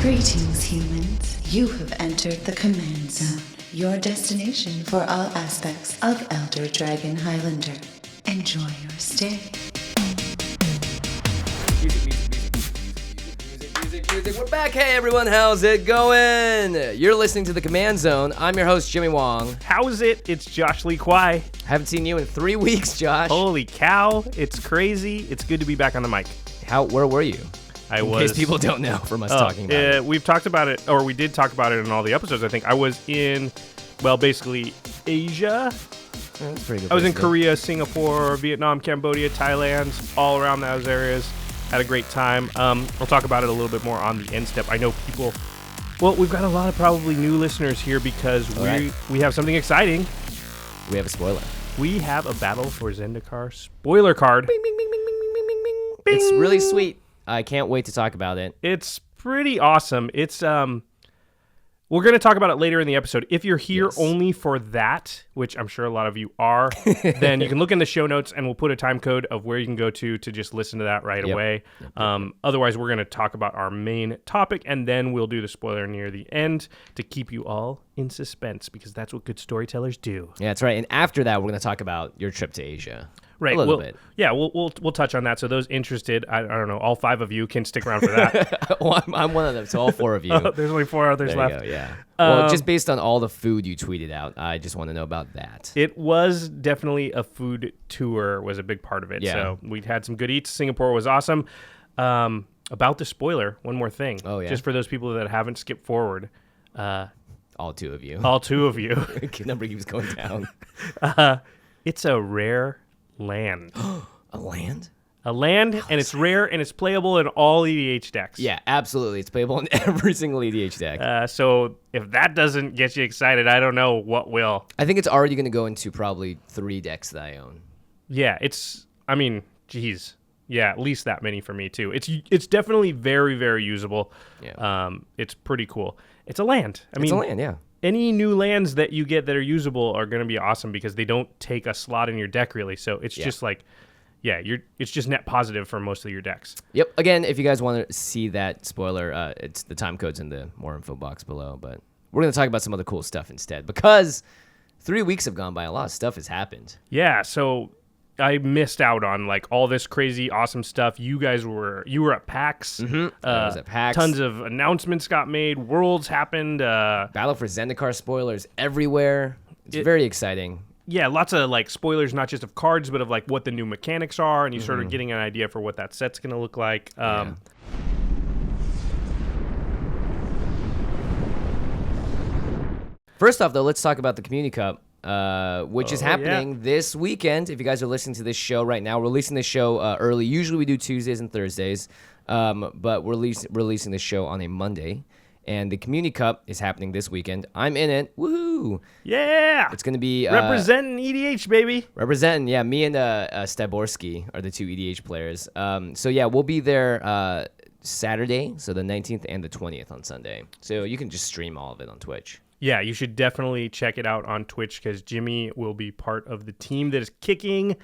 Greetings, humans. You have entered the Command Zone, your destination for all aspects of Elder Dragon Highlander. Enjoy your stay. Music. We're back. Hey, everyone. How's it going? You're listening to the Command Zone. I'm your host, Jimmy Wong. How's it? It's Josh Lee Kwai. Haven't seen you in 3 weeks, Josh. Holy cow. It's crazy. It's good to be back on the mic. Where were you? In case people don't know from us talking about it. We've talked about it, or we did talk about it in all the episodes, I think. I was in, basically Asia. That's pretty good. I was in Korea, Singapore, Vietnam, Cambodia, Thailand, all around those areas. Had a great time. We'll talk about it a little bit more on the end step. I know people... Well, we've got a lot of probably new listeners here because we have something exciting. We have a spoiler. We have a Battle for Zendikar spoiler card. Bing, bing, bing, bing, bing, bing, bing, bing. Bing. It's really sweet. I can't wait to talk about it. It's pretty awesome. It's we're going to talk about it later in the episode. If you're here only for that, which I'm sure a lot of you are, then you can look in the show notes and we'll put a time code of where you can go to just listen to that right away. Yep. Otherwise, we're going to talk about our main topic and then we'll do the spoiler near the end to keep you all in suspense because that's what good storytellers do. Yeah, that's right. And after that, we're going to talk about your trip to Asia. Right. A little bit. Yeah, we'll touch on that. So those interested, I don't know, all 5 of you can stick around for that. Well, I'm one of them, so all 4 of you. There's only 4 others left. Go, yeah. Well, just based on all the food you tweeted out, I just want to know about that. It was definitely a food tour was a big part of it. Yeah. So we had some good eats. Singapore was awesome. About the spoiler, one more thing. Oh, yeah. Just for those people that haven't skipped forward. All 2 of you. All 2 of you. The number keeps going down. It's a rare land. A land? A land, and it's rare, and it's playable in all EDH decks. Yeah, absolutely. It's playable in every single EDH deck. So if that doesn't get you excited, I don't know what will. I think it's already going to go into probably 3 decks that I own. Yeah, geez. Yeah, at least that many for me, too. It's definitely very, very usable. Yeah. It's pretty cool. It's a land. It's a land, yeah. Any new lands that you get that are usable are going to be awesome because they don't take a slot in your deck really. So it's just like, it's just net positive for most of your decks. Yep. Again, if you guys want to see that spoiler, it's the time code's in the more info box below. But we're going to talk about some other cool stuff instead because 3 weeks have gone by. A lot of stuff has happened. Yeah. So I missed out on like all this crazy awesome stuff. You were at PAX. Mm-hmm. I was at PAX. Tons of announcements got made. Worlds happened. Battle for Zendikar spoilers everywhere. It's very exciting. Yeah, lots of like spoilers, not just of cards, but of like what the new mechanics are, and you sort of getting an idea for what that set's going to look like. First off, though, let's talk about the Community Cup. Which is happening this weekend. If you guys are listening to this show right now, we're releasing this show early. Usually we do Tuesdays and Thursdays, but we're releasing this show on a Monday. And the Community Cup is happening this weekend. I'm in it. Woohoo! Yeah! It's going to be... representing EDH, baby! Representing, yeah. Me and Staborski are the 2 EDH players. So, yeah, we'll be there Saturday, so the 19th and the 20th on Sunday. So you can just stream all of it on Twitch. Yeah, you should definitely check it out on Twitch because Jimmy will be part of the team that is kicking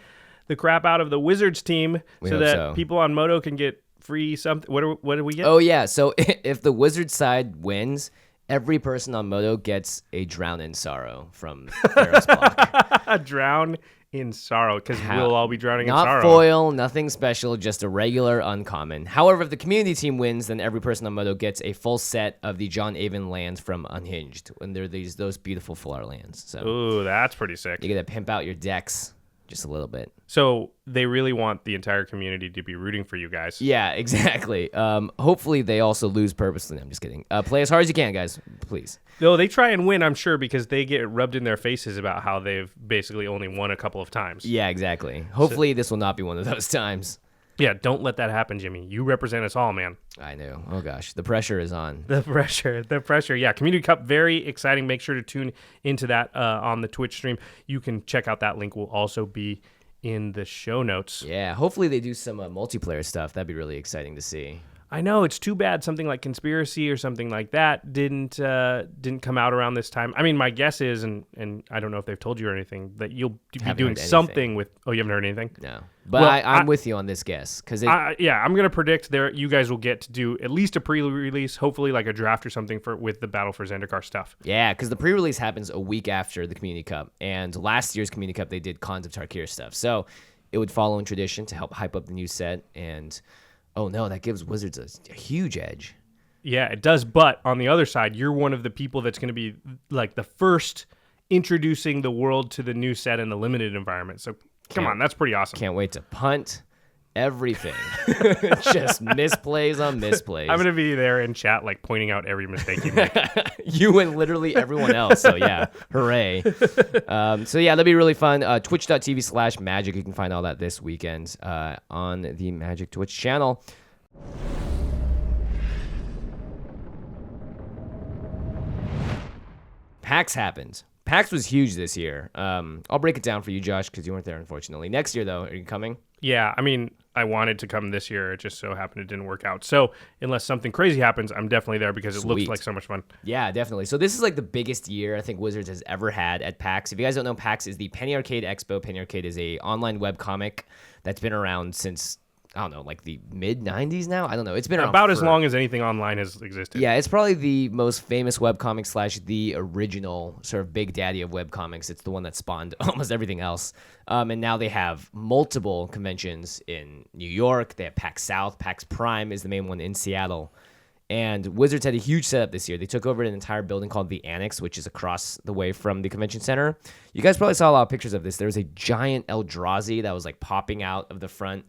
the crap out of the Wizards team so that people on Moto can get free something. What do we get? Oh, yeah. So if the Wizards side wins, every person on Moto gets a Drown in Sorrow from Pharaoh's Block. Drown in Sorrow because we'll all be drowning in sorrow. Not foil, nothing special, just a regular uncommon. However, if the community team wins, then every person on Moto gets a full set of the John Avon lands from Unhinged, when they're those beautiful full art lands. So, ooh, that's pretty sick. You get to pimp out your decks just a little bit. So they really want the entire community to be rooting for you guys. Yeah, exactly. Hopefully they also lose purposely. I'm just kidding. Play as hard as you can, guys, please. No, they try and win, I'm sure, because they get rubbed in their faces about how they've basically only won a couple of times. Yeah, exactly. Hopefully this will not be one of those times. Yeah, don't let that happen, Jimmy. You represent us all, man. I know. Oh, gosh. The pressure is on. The pressure. Yeah, Community Cup, very exciting. Make sure to tune into that on the Twitch stream. You can check out that link. Will also be in the show notes. Yeah, hopefully they do some multiplayer stuff. That'd be really exciting to see. I know, it's too bad something like Conspiracy or something like that didn't come out around this time. I mean, my guess is, and I don't know if they've told you or anything, that you'll be doing something with... Oh, you haven't heard anything? No. But well, I'm with you on this guess. I'm going to predict you guys will get to do at least a pre-release, hopefully like a draft or something with the Battle for Zendikar stuff. Yeah, because the pre-release happens a week after the Community Cup. And last year's Community Cup, they did Cons of Tarkir stuff. So it would follow in tradition to help hype up the new set. And, oh no, that gives Wizards a huge edge. Yeah, it does. But on the other side, you're one of the people that's going to be like the first introducing the world to the new set in the limited environment. So come on, that's pretty awesome. Can't wait to punt everything. Just misplays on misplays. I'm going to be there in chat, like pointing out every mistake you make. You and literally everyone else. So yeah, hooray. So yeah, that'll be really fun. Twitch.tv/Magic. You can find all that this weekend on the Magic Twitch channel. PAX happened. PAX was huge this year. I'll break it down for you, Josh, because you weren't there, unfortunately. Next year, though, are you coming? Yeah, I mean, I wanted to come this year. It just so happened it didn't work out. So unless something crazy happens, I'm definitely there because it looks like so much fun. Yeah, definitely. So this is like the biggest year I think Wizards has ever had at PAX. If you guys don't know, PAX is the Penny Arcade Expo. Penny Arcade is a online webcomic that's been around since... I don't know, like the mid-90s now? I don't know. It's been around about as long as anything online has existed. Yeah, it's probably the most famous webcomic / the original sort of big daddy of webcomics. It's the one that spawned almost everything else. And now they have multiple conventions in New York. They have PAX South. PAX Prime is the main one in Seattle. And Wizards had a huge setup this year. They took over an entire building called the Annex, which is across the way from the convention center. You guys probably saw a lot of pictures of this. There was a giant Eldrazi that was like popping out of the front,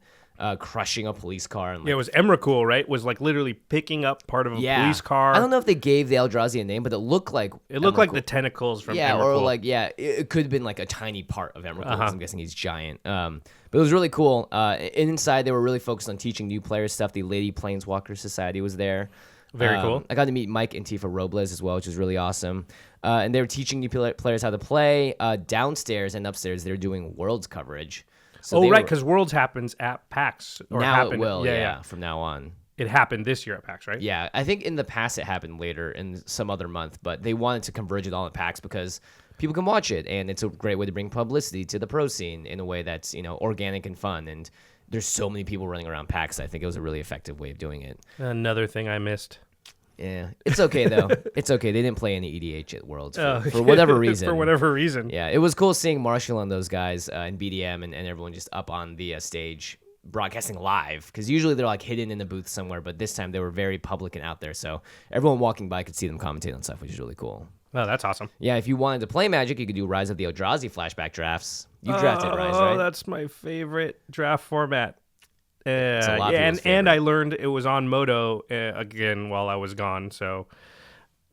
crushing a police car. And, like, yeah, it was Emrakul, right? Was like literally picking up part of a police car. I don't know if they gave the Eldrazi a name, but it looked like like the tentacles from Emrakul. Or like it could have been like a tiny part of Emrakul. I'm guessing he's giant. But it was really cool. Inside, they were really focused on teaching new players stuff. The Lady Planeswalker Society was there. Very cool. I got to meet Mike and Tifa Robles as well, which was really awesome. And they were teaching new players how to play. Downstairs and upstairs, they were doing Worlds coverage. So because Worlds happens at PAX. It will, yeah, from now on. It happened this year at PAX, right? Yeah, I think in the past it happened later in some other month, but they wanted to converge it all at PAX because people can watch it, and it's a great way to bring publicity to the pro scene in a way that's, organic and fun, and there's so many people running around PAX. I think it was a really effective way of doing it. Another thing I missed. Yeah, it's okay though. It's okay. They didn't play any EDH at Worlds for whatever reason. For whatever reason. Yeah, it was cool seeing Marshall and those guys and BDM and everyone just up on the stage broadcasting live, because usually they're like hidden in the booth somewhere, but this time they were very public and out there, so everyone walking by could see them commentate on stuff, which is really cool. Oh, that's awesome. Yeah, if you wanted to play Magic, you could do Rise of the Eldrazi flashback drafts. You drafted Rise, right? Oh, that's my favorite draft format. And I learned it was on Moto again while I was gone. So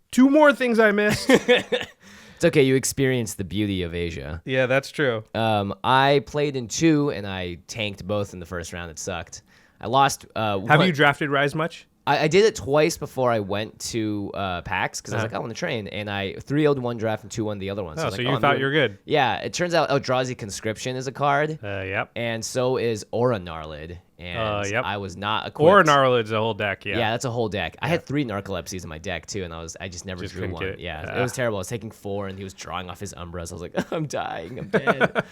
2 more things I missed. It's okay. You experienced the beauty of Asia. Yeah, that's true. I played in 2, and I tanked both in the first round. It sucked. I lost. Have you drafted Rise much? I did it twice before I went to PAX because I was like, I want to train, and I 3-0'd one draft and 2-1 the other one. So you thought you were good. Yeah, it turns out Eldrazi Conscription is a card. Yep. And so is Aura Gnarlid. And yep. I was not equipped. Aura Gnarlid's a whole deck, yeah. Yeah, that's a whole deck. I had 3 Narcolepsies in my deck too, and I just never drew one. It was terrible. I was taking 4, and he was drawing off his Umbras. I was like, I'm dying. I'm dead.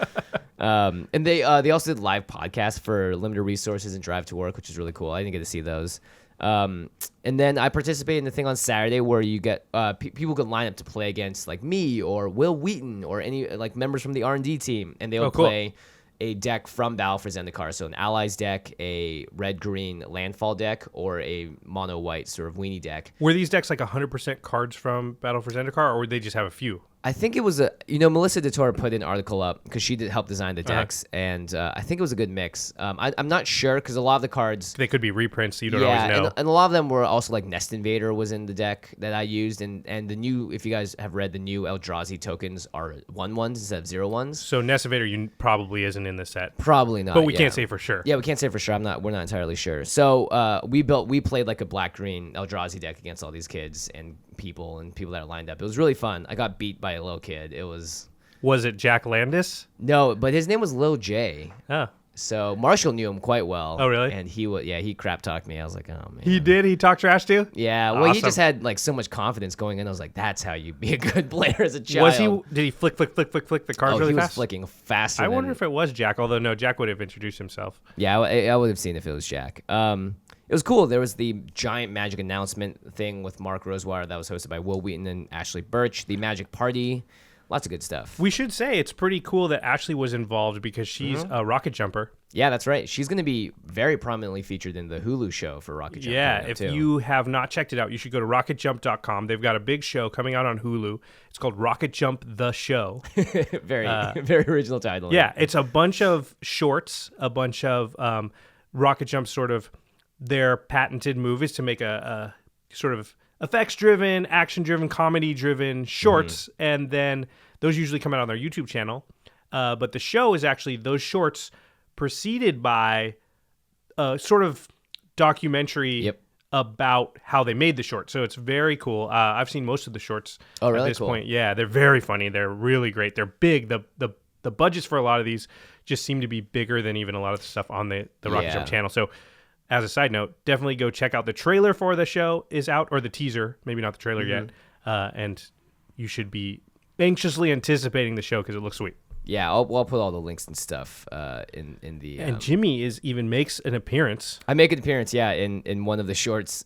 And they also did live podcasts for limited resources and Drive to Work, which is really cool. I didn't get to see those. And then I participated in the thing on Saturday where you get people can line up to play against like me or Will Wheaton or any like members from the R&D team, and they'll play a deck from Battle for Zendikar. So an Allies deck, a red-green landfall deck, or a mono-white sort of weenie deck. Were these decks like 100% cards from Battle for Zendikar, or would they just have a few? I think it was Melissa DeTore put an article up because she did help design the decks, and I think it was a good mix. I'm not sure because a lot of the cards... They could be reprints, so you don't always know. And a lot of them were also like Nest Invader was in the deck that I used, and the new, if you guys have read, the new Eldrazi tokens are 1/1s instead of 0/1s. So Nest Invader probably isn't in the set. Probably not. But we can't say for sure. Yeah, we can't say for sure. We're not entirely sure. So we played like a black-green Eldrazi deck against all these kids and people that are lined up. It was really fun. I got beat by a little kid. Was it Jack Landis? No, but his name was Lil J. Oh. So Marshall knew him quite well. Oh, really? And he crap talked me. I was like, oh man. He did? He talked trash to you? Yeah. Well, he just had like so much confidence going in. I was like, that's how you be a good player as a child. Did he flick the cards really he was fast? flicking faster. I wonder if it was Jack, although no, Jack would have introduced himself. Yeah, I would have seen if it was Jack. It was cool. There was the giant Magic announcement thing with Mark Rosewire that was hosted by Will Wheaton and Ashley Birch. The Magic Party. Lots of good stuff. We should say it's pretty cool that Ashley was involved because she's a rocket jumper. Yeah, that's right. She's going to be very prominently featured in the Hulu show for Rocket Jump. Yeah, if you have not checked it out, you should go to rocketjump.com. They've got a big show coming out on Hulu. It's called Rocket Jump The Show. Very original title. Yeah, it's a bunch of shorts, a bunch of Rocket Jump sort of their patented movies to make a sort of effects-driven, action-driven, comedy-driven shorts, and then those usually come out on their YouTube channel. But the show is actually those shorts preceded by a sort of documentary about how they made the short. So it's very cool. I've seen most of the shorts at this point. Yeah, they're very funny. They're really great. They're big. The budgets for a lot of these just seem to be bigger than even a lot of the stuff on the Rocket Jump channel. So as a side note, definitely go check out the trailer for the show is out, or the teaser, maybe not the trailer yet. And you should be anxiously anticipating the show because it looks sweet. Yeah, I'll put all the links and stuff in the. And Jimmy makes an appearance. I make an appearance, in one of the shorts.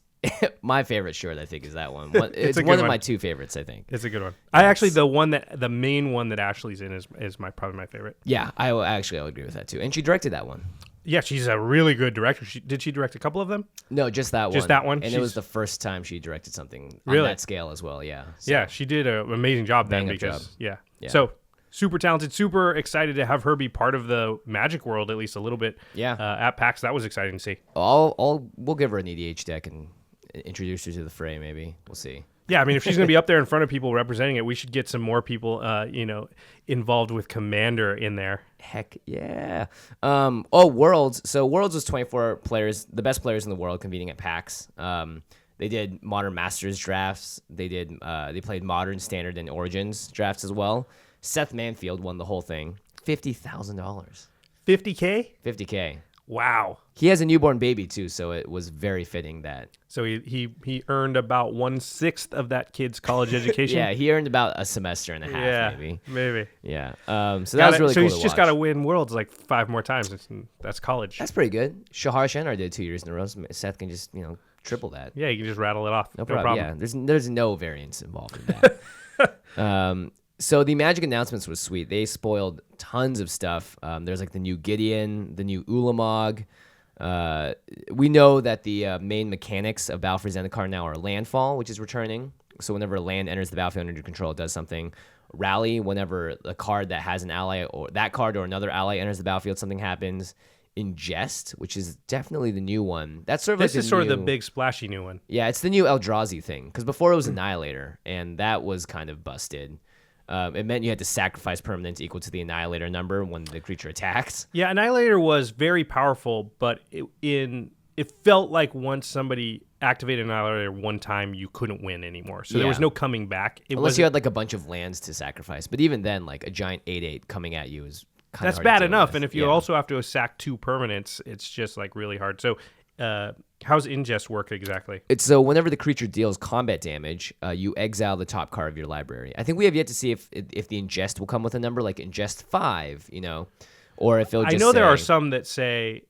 My favorite short, I think, is that one. It's one of my two favorites, I think. It's a good one. I actually the main one that Ashley's in is probably my favorite. Yeah, I'll agree with that too. And she directed that one. Yeah, she's a really good director. Did she direct a couple of them? No, just that one. Just that one? And it was the first time she directed something really? on that scale as well, yeah. So, yeah, she did an amazing job then because, yeah. So, super talented, super excited to have her be part of the Magic world at least a little bit. Yeah. At PAX, that was exciting to see. We'll give her an EDH deck and introduce her to the fray, maybe. We'll see. Yeah, I mean, if she's going to be up there in front of people representing it, we should get some more people, involved with Commander in there. Heck yeah. Worlds. So Worlds was 24 players, the best players in the world convening at PAX. They did Modern Masters drafts. They played Modern, Standard, and Origins drafts as well. Seth Manfield won the whole thing. $50,000. $50K? $50K. Wow. He has a newborn baby too, so it was very fitting that. So he earned about 1/6 of that kid's college education. Yeah, he earned about a semester and a half, maybe. Yeah. So that was really cool. So he's just got to win Worlds like 5 more times. That's college. That's pretty good. Shahar Shenar did 2 years in a row. Seth can just triple that. Yeah, you can just rattle it off. No problem. Yeah, there's no variance involved in that. So the Magic announcements was sweet. They spoiled tons of stuff. There's like the new Gideon, the new Ulamog. We know that the main mechanics of Battle for Zendikar now are landfall, which is returning. So whenever a land enters the battlefield under your control, it does something. Rally, whenever a card that has an ally or that card or another ally enters the battlefield, something happens. Ingest, which is definitely the new one. That's sort of the big splashy new one. Yeah, it's the new Eldrazi thing because before it was Annihilator, and that was kind of busted. It meant you had to sacrifice permanents equal to the Annihilator number when the creature attacks. Yeah, Annihilator was very powerful, but it felt like once somebody activated Annihilator one time, you couldn't win anymore. So there was no coming back. Unless you had like a bunch of lands to sacrifice. But even then, like a giant 8/8 coming at you is kind of hard. That's bad enough. And if you also have to sack 2 permanents, it's just like really hard. So how's Ingest work exactly? It's so whenever the creature deals combat damage, you exile the top card of your library. I think we have yet to see if the Ingest will come with a number like Ingest 5, or if it'll just there are some that say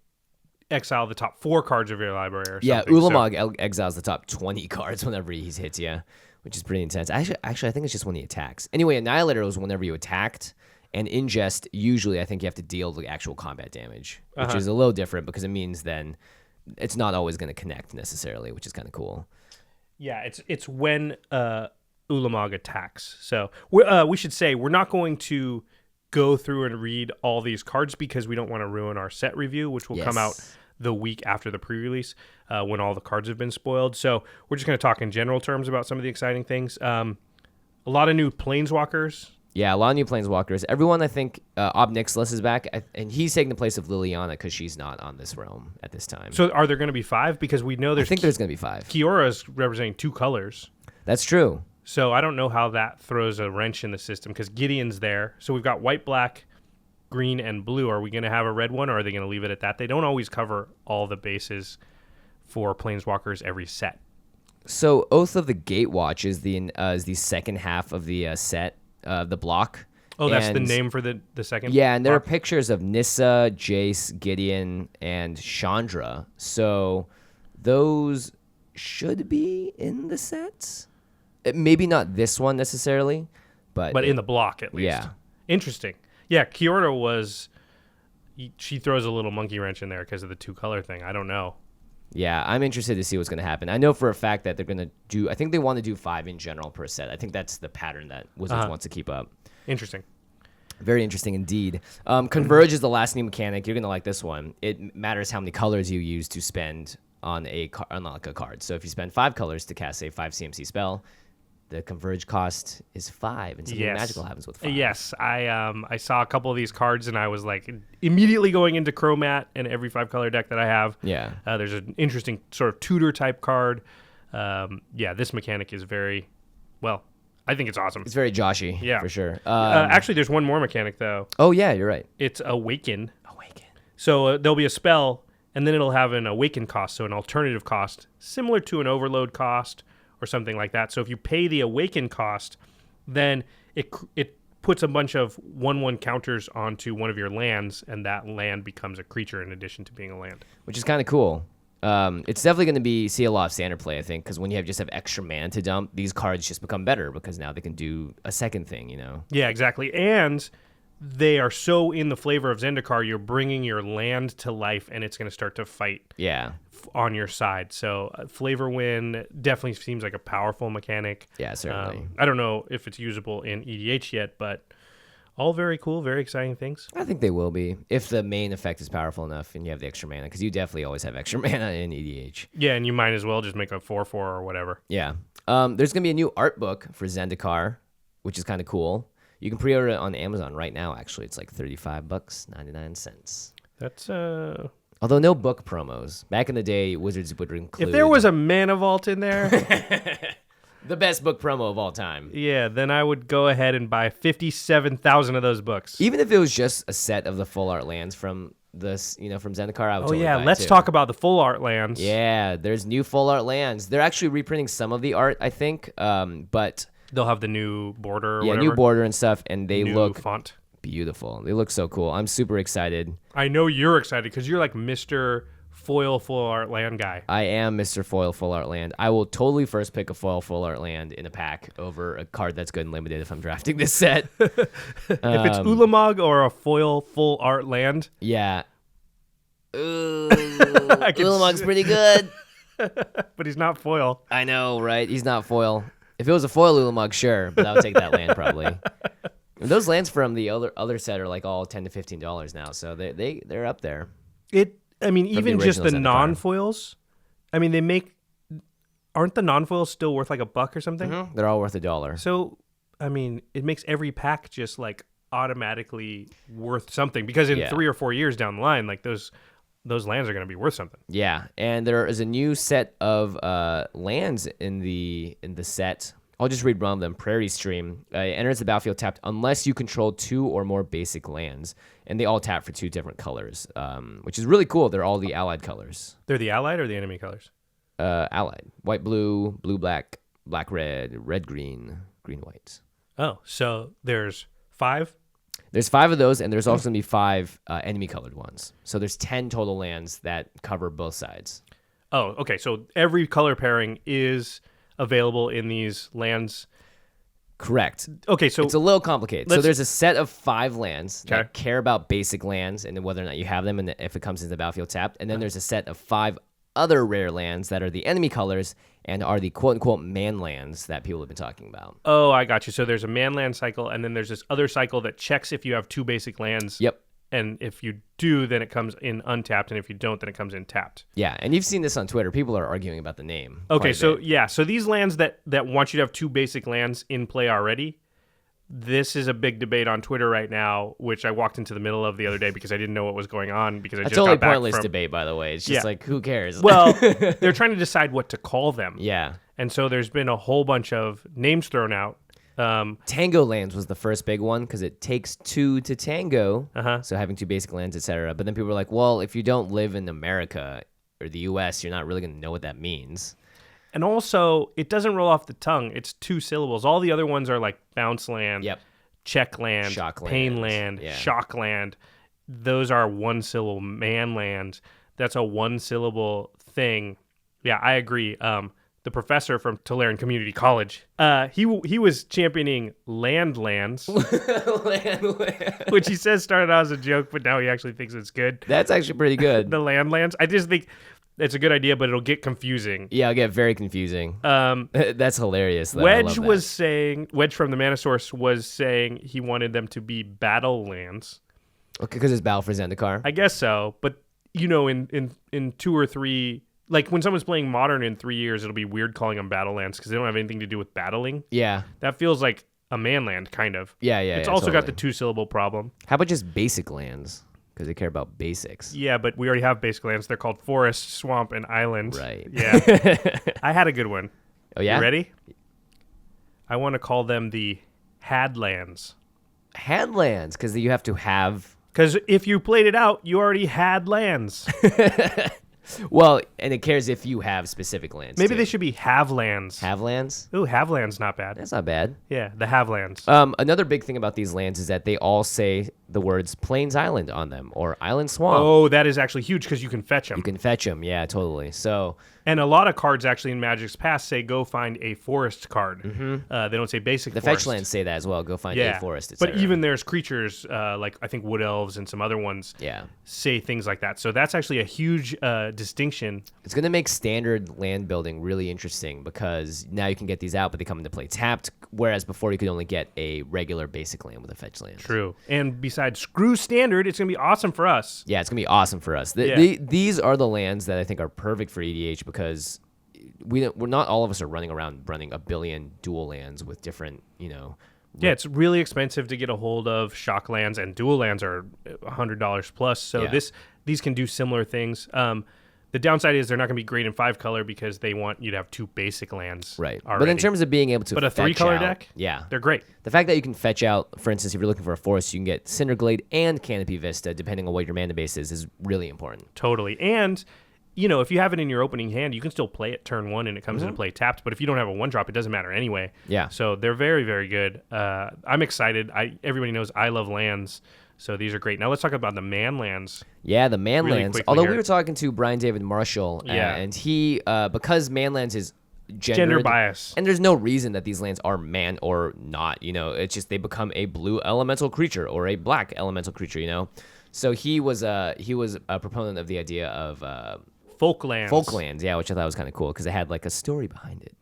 exile the top 4 cards of your library or something. Yeah, Ulamog exiles the top 20 cards whenever he hits you, which is pretty intense. Actually, I think it's just when he attacks. Anyway, Annihilator was whenever you attacked, and Ingest, usually I think you have to deal the actual combat damage, which is a little different because it means then it's not always going to connect necessarily, which is kind of cool. Yeah, it's when Ulamog attacks. So we should say we're not going to go through and read all these cards because we don't want to ruin our set review, which will come out the week after the pre-release when all the cards have been spoiled. So we're just going to talk in general terms about some of the exciting things. A lot of new Planeswalkers. Yeah, a lot of new Planeswalkers. Everyone, I think, Obnixilis is back, and he's taking the place of Liliana because she's not on this realm at this time. So are there going to be 5? Because we know there's... I think there's going to be 5. Kiora is representing 2 colors. That's true. So I don't know how that throws a wrench in the system because Gideon's there. So we've got white, black, green, and blue. Are we going to have a red one, or are they going to leave it at that? They don't always cover all the bases for Planeswalkers every set. So Oath of the Gatewatch is the second half of the set, the block. Oh, that's the name for the second? Yeah, and there are pictures of Nissa, Jace, Gideon, and Chandra. So those should be in the sets. Maybe not this one necessarily, but in the block at least. Yeah. Interesting. Yeah, Kiorda she throws a little monkey wrench in there because of the 2-color thing. I don't know. Yeah, I'm interested to see what's going to happen. I know for a fact that they're going to do, I think they want to do 5 in general per set. I think that's the pattern that Wizards wants to keep up. Interesting. Very interesting indeed. Converge is the last new mechanic. You're going to like this one. It matters how many colors you use to spend on a card. So if you spend 5 colors to cast a 5 CMC spell, the Converge cost is 5, and something magical happens with 5. Yes, I saw a couple of these cards, and I was like immediately going into Chromat and every 5-color deck that I have. Yeah. There's an interesting sort of tutor type card. This mechanic is very, well, I think it's awesome. It's very Joshy, for sure. Actually, there's one more mechanic, though. Oh, yeah, you're right. It's Awaken. So there'll be a spell, and then it'll have an Awaken cost, so an alternative cost, similar to an Overload cost or something like that. So if you pay the Awaken cost, then it puts a bunch of 1/1 counters onto one of your lands, and that land becomes a creature in addition to being a land. Which is kind of cool. It's definitely going to see a lot of standard play, I think, because when you just have extra mana to dump, these cards just become better because now they can do a second thing, you know? Yeah, exactly. And they are so in the flavor of Zendikar, you're bringing your land to life, and it's going to start to fight on your side. So Flavor Win definitely seems like a powerful mechanic. Yeah, certainly. I don't know if it's usable in EDH yet, but all very cool, very exciting things. I think they will be, if the main effect is powerful enough and you have the extra mana, because you definitely always have extra mana in EDH. Yeah, and you might as well just make a 4/4 or whatever. Yeah. There's going to be a new art book for Zendikar, which is kind of cool. You can pre-order it on Amazon right now, actually. It's like $35.99. That's Although no book promos. Back in the day, Wizards would include... If there was a Mana Vault in there... the best book promo of all time. Yeah, then I would go ahead and buy 57,000 of those books. Even if it was just a set of the full art lands from this, from Zendikar, I would totally buy it let's too. talk about the full art lands. Yeah, there's new full art lands. They're actually reprinting some of the art, I think, but... They'll have the new border or whatever. New border and stuff, and they look font. Beautiful. They look so cool. I'm super excited. I know you're excited because you're like Mr. Foil full art land guy. I am Mr. Foil full art land. I will totally first pick a foil full art land in a pack over a card that's good and limited if I'm drafting this set. If it's Ulamog or a foil full art land. Yeah. Ooh, Ulamog's pretty good. But he's not foil. I know, right? He's not foil. If it was a foil Ulamog, sure, but I would take that land probably. And those lands from the other set are like all $10 to $15 now, so they're up there. Even just the non-foils. Aren't the non-foils still worth like $1 or something? Mm-hmm. They're all worth $1. So, it makes every pack just like automatically worth something because in 3 or 4 years down the line, like those lands are going to be worth something. Yeah, and there is a new set of lands in the set. I'll just read one of them. Prairie Stream enters the battlefield tapped unless you control 2 or more basic lands, and they all tap for 2 different colors, which is really cool. They're all the allied colors. They're the allied or the enemy colors? Allied. White, blue, blue, black, black, red, red, green, green, white. Oh, so there's 5? There's 5 of those, and there's also going to be 5 enemy-colored ones. So there's 10 total lands that cover both sides. Oh, okay. So every color pairing is available in these lands. Correct. Okay, so... It's a little complicated. So there's a set of 5 lands that care about basic lands and whether or not you have them and if it comes into the battlefield tapped. And then there's a set of 5 other rare lands that are the enemy colors and are the quote-unquote man lands that people have been talking about. Oh, I got you. So there's a man land cycle, and then there's this other cycle that checks if you have 2 basic lands. Yep. And if you do, then it comes in untapped, and if you don't, then it comes in tapped. Yeah, and you've seen this on Twitter. People are arguing about the name. Okay, so these lands that want you to have 2 basic lands in play already, this is a big debate on Twitter right now, which I walked into the middle of the other day because I didn't know what was going on because I just totally got back pointless from... debate, by the way. It's just like, who cares? Well, they're trying to decide what to call them. Yeah. And so there's been a whole bunch of names thrown out. Tango lands was the first big one because it takes 2 to tango. So having 2 basic lands, etc. But then people were like, well, if you don't live in America or the U.S., you're not really going to know what that means. And also, it doesn't roll off the tongue. It's 2 syllables. All the other ones are like bounce land, check land, shock pain land, shock land. Those are 1 syllable. Man land, that's a 1 syllable thing. Yeah, I agree. The professor from Tulare Community College, he was championing lands, which he says started out as a joke, but now he actually thinks it's good. That's actually pretty good. The lands. I just think it's a good idea, but it'll get confusing. Yeah, it'll get very confusing. That's hilarious, though. Wedge from the Mana Source was saying he wanted them to be battle lands. Okay, because it's Battle for Zendikar. I guess so, but in 2 or 3, like when someone's playing Modern in 3 years, it'll be weird calling them battle lands because they don't have anything to do with battling. Yeah, that feels like a man land, kind of. Yeah. It's also got the 2-syllable problem. How about just basic lands? Because they care about basics. Yeah, but we already have basic lands. They're called forest, swamp, and island. Right. Yeah. I had a good one. Oh, yeah? You ready? I want to call them the Hadlands. Hadlands, because you have to have... Because if you played it out, you already had lands. Well, and it cares if you have specific lands. Maybe they should be Have-lands. Have-lands? Ooh, Have-lands, not bad. That's not bad. Yeah, the Have-lands. Another big thing about these lands is that they all say the words Plains Island on them or Island Swamp. Oh, that is actually huge because you can fetch them. You can fetch them, yeah, totally. So, and a lot of cards actually in Magic's Past say go find a forest card. They don't say basic the forest. fetch lands say that as well. Go find a forest, etc. But even there's creatures like I think Wood Elves and some other ones say things like that. So that's actually a huge distinction. It's going to make standard land building really interesting because now you can get these out, but they come into play tapped, whereas before you could only get a regular basic land with a fetch land. True. And besides screw standard, it's going to be awesome for us. Yeah, it's going to be awesome for us. These are the lands that I think are perfect for EDH because we're not all of us are running around running a billion dual lands with different, Yeah, it's really expensive to get a hold of. Shock lands and dual lands are $100 plus. So these can do similar things. The downside is they're not going to be great in 5-color because they want you to have 2 basic lands. Right. Already. But in terms of being able to But a 3-color deck? Yeah. They're great. The fact that you can fetch out, for instance, if you're looking for a forest, you can get Cinderglade and Canopy Vista, depending on what your mana base is really important. Totally. And, if you have it in your opening hand, you can still play it turn 1 and it comes into play tapped. But if you don't have a 1-drop, it doesn't matter anyway. Yeah. So they're very, very good. I'm excited. Everybody knows I love lands. So these are great. Now let's talk about the man lands. Yeah, the man really lands. Although we were talking to Brian David Marshall, and he, because man lands is gender bias, and there's no reason that these lands are man or not. It's just they become a blue elemental creature or a black elemental creature. So he was a proponent of the idea of folklands. Folklands, yeah, which I thought was kind of cool because it had like a story behind it.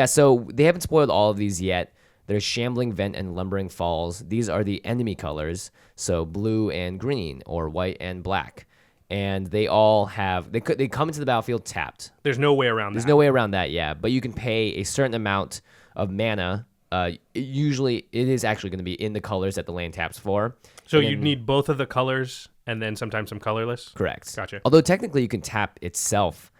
So they haven't spoiled all of these yet. There's Shambling Vent and Lumbering Falls. These are the enemy colors, so blue and green or white and black. And they all have they come into the battlefield tapped. There's no way around that. There's no way around that, yeah. But you can pay a certain amount of mana. Usually it is actually going to be in the colors that the land taps for. So you need both of the colors and then sometimes some colorless? Correct. Gotcha. Although technically you can tap itself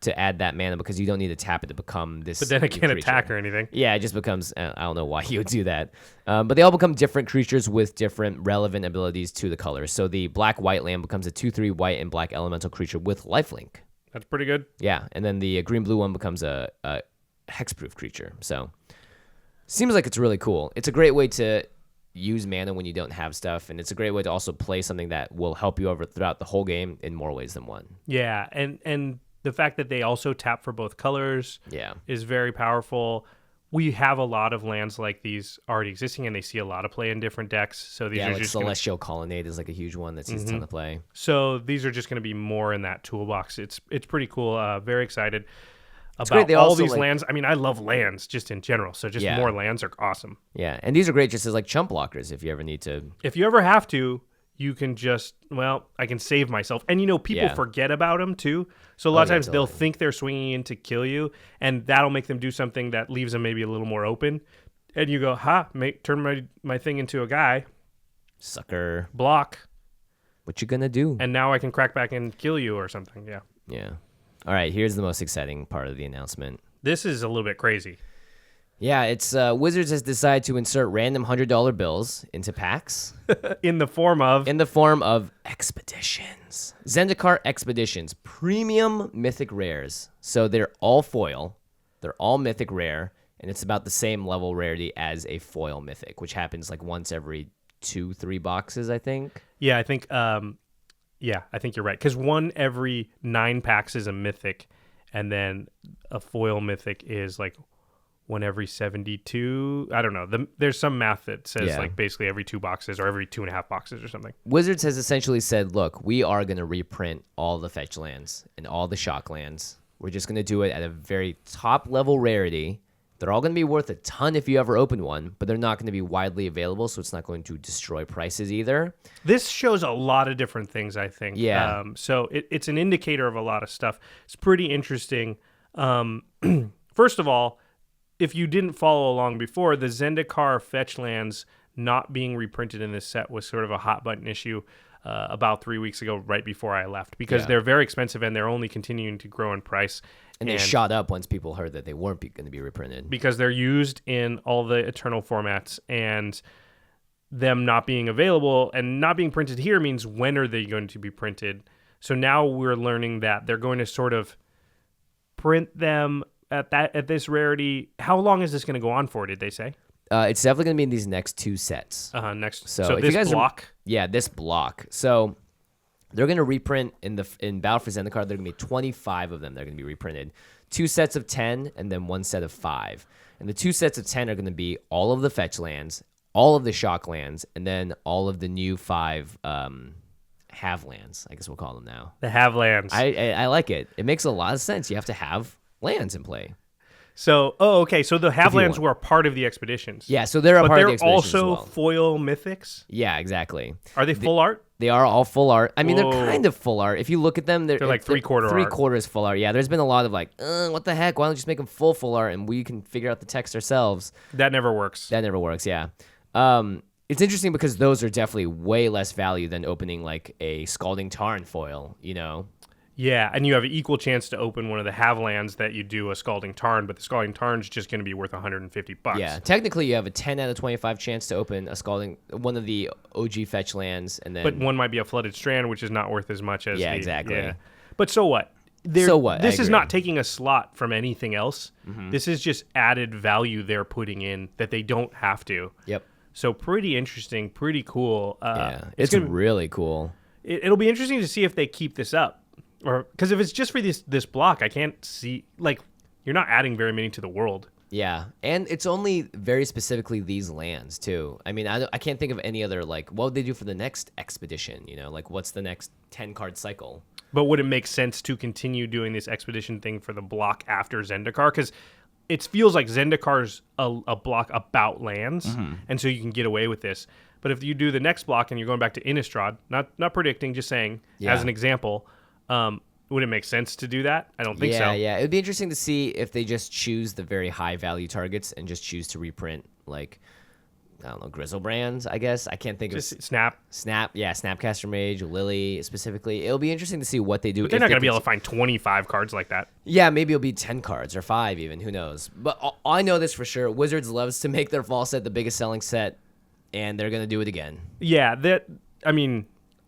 to add that mana because you don't need to tap it to become this. But then it can't creature. attack or anything. Yeah, it just becomes. I don't know why you would do that. But they all become different creatures with different relevant abilities to the colors. So the black-white land becomes a 2/3 white and black elemental creature with lifelink. That's pretty good. Yeah, and then the green-blue one becomes a hexproof creature. So seems like it's really cool. It's a great way to use mana when you don't have stuff, and it's a great way to also play something that will help you over throughout the whole game in more ways than one. Yeah, and the fact that they also tap for both colors is very powerful. We have a lot of lands like these already existing, and they see a lot of play in different decks. So these are like just Celestial Colonnade is like a huge one that sees a ton of play. So these are just going to be more in that toolbox. It's pretty cool. Very excited about all these lands. I mean, I love lands just in general. So just more lands are awesome. Yeah, and these are great just as like chump blockers if you ever need to. If you ever have to, you can just, I can save myself. And, people forget about them, too. So a lot of times they'll think they're swinging in to kill you, and that'll make them do something that leaves them maybe a little more open. And you go, turn my thing into a guy. Sucker. Block. What you gonna do? And now I can crack back and kill you or something, yeah. All right, here's the most exciting part of the announcement. This is a little bit crazy. Yeah, it's Wizards has decided to insert random $100 bills into packs in the form of expeditions. Zendikar expeditions, premium mythic rares. So they're all foil, they're all mythic rare, and it's about the same level rarity as a foil mythic, which happens like once every 2-3 boxes, I think. Yeah, I think you're right. Because one every 9 packs is a mythic, and then a foil mythic is like one every 72. I don't know. There's some math that says like basically every 2 boxes or every 2.5 boxes or something. Wizards has essentially said, look, we are going to reprint all the fetch lands and all the shock lands. We're just going to do it at a very top level rarity. They're all going to be worth a ton if you ever open one, but they're not going to be widely available, so it's not going to destroy prices either. This shows a lot of different things, I think. Yeah. So it's an indicator of a lot of stuff. It's pretty interesting. First of all, if you didn't follow along before, the Zendikar fetch lands not being reprinted in this set was sort of a hot button issue about 3 weeks ago, right before I left, because they're very expensive and they're only continuing to grow in price. And they shot up once people heard that they weren't going to be reprinted. Because they're used in all the Eternal formats, and them not being available and not being printed here means when are they going to be printed? So now we're learning that they're going to sort of print them at this rarity. How long is this going to go on for, did they say? It's definitely going to be in these next 2 sets. So this block? This block. So they're going to reprint in Battle for Zendikar. There are going to be 25 of them. They're going to be reprinted. 2 sets of 10 and then 1 set of 5. And the 2 sets of 10 are going to be all of the fetch lands, all of the shock lands, and then all of the new 5 have lands. I guess we'll call them now. The have lands. I like it. It makes a lot of sense. You have to have lands in play. So, okay. So the have lands were a part of the expeditions. Yeah, so they're a part of the expeditions also as well. Foil mythics? Yeah, exactly. Are they full art? They are all full art. I mean, they're kind of full art. If you look at them, they're like three-quarter art. 3/4 full art. Yeah, there's been a lot of like, what the heck? Why don't you just make them full art and we can figure out the text ourselves? That never works. Yeah. It's interesting because those are definitely way less value than opening like a Scalding Tarn foil, you know? Yeah, and you have an equal chance to open one of the have lands that you do a Scalding Tarn, but the Scalding Tarn's just going to be worth $150. Yeah, technically you have a 10 out of 25 chance to open one of the OG fetch lands, and then. But one might be a Flooded Strand, which is not worth as much as. Yeah, exactly. Yeah. But so what? This is not taking a slot from anything else. Mm-hmm. This is just added value they're putting in that they don't have to. Yep. So pretty interesting, pretty cool. It's really cool. It'll be interesting to see if they keep this up. Or because if it's just for this block, I can't see, like, you're not adding very many to the world. Yeah, and it's only very specifically these lands too. I mean, I can't think of any other, like, what would they do for the next expedition? You know, like, what's the next 10-card cycle? But would it make sense to continue doing this expedition thing for the block after Zendikar? Because it feels like Zendikar's a block about lands, and so you can get away with this. But if you do the next block and you're going back to Innistrad, not predicting, just saying, as an example. Would it make sense to do that? I don't think so. Yeah. It would be interesting to see if they just choose the very high value targets and just choose to reprint, like, I don't know, Grizzlebrands, I guess. I can't think of Snap. Yeah, Snapcaster Mage, Lily specifically. It'll be interesting to see what they do. But they're not going to be able to find 25 cards like that. Yeah, maybe it'll be 10 cards or 5 even. Who knows? But I know this for sure. Wizards loves to make their fall set the biggest selling set, and they're going to do it again. Yeah,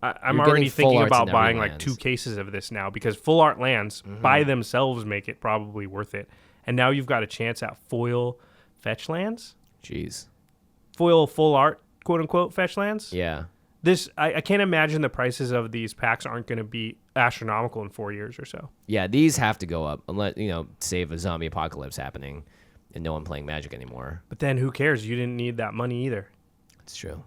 I'm already thinking about buying like 2 cases of this now because full art lands by themselves make it probably worth it. And now you've got a chance at foil fetch lands. Jeez. Foil full art, quote unquote, fetch lands. Yeah. I can't imagine the prices of these packs aren't going to be astronomical in 4 years or so. Yeah, these have to go up unless, save a zombie apocalypse happening and no one playing Magic anymore. But then who cares? You didn't need that money either. It's true.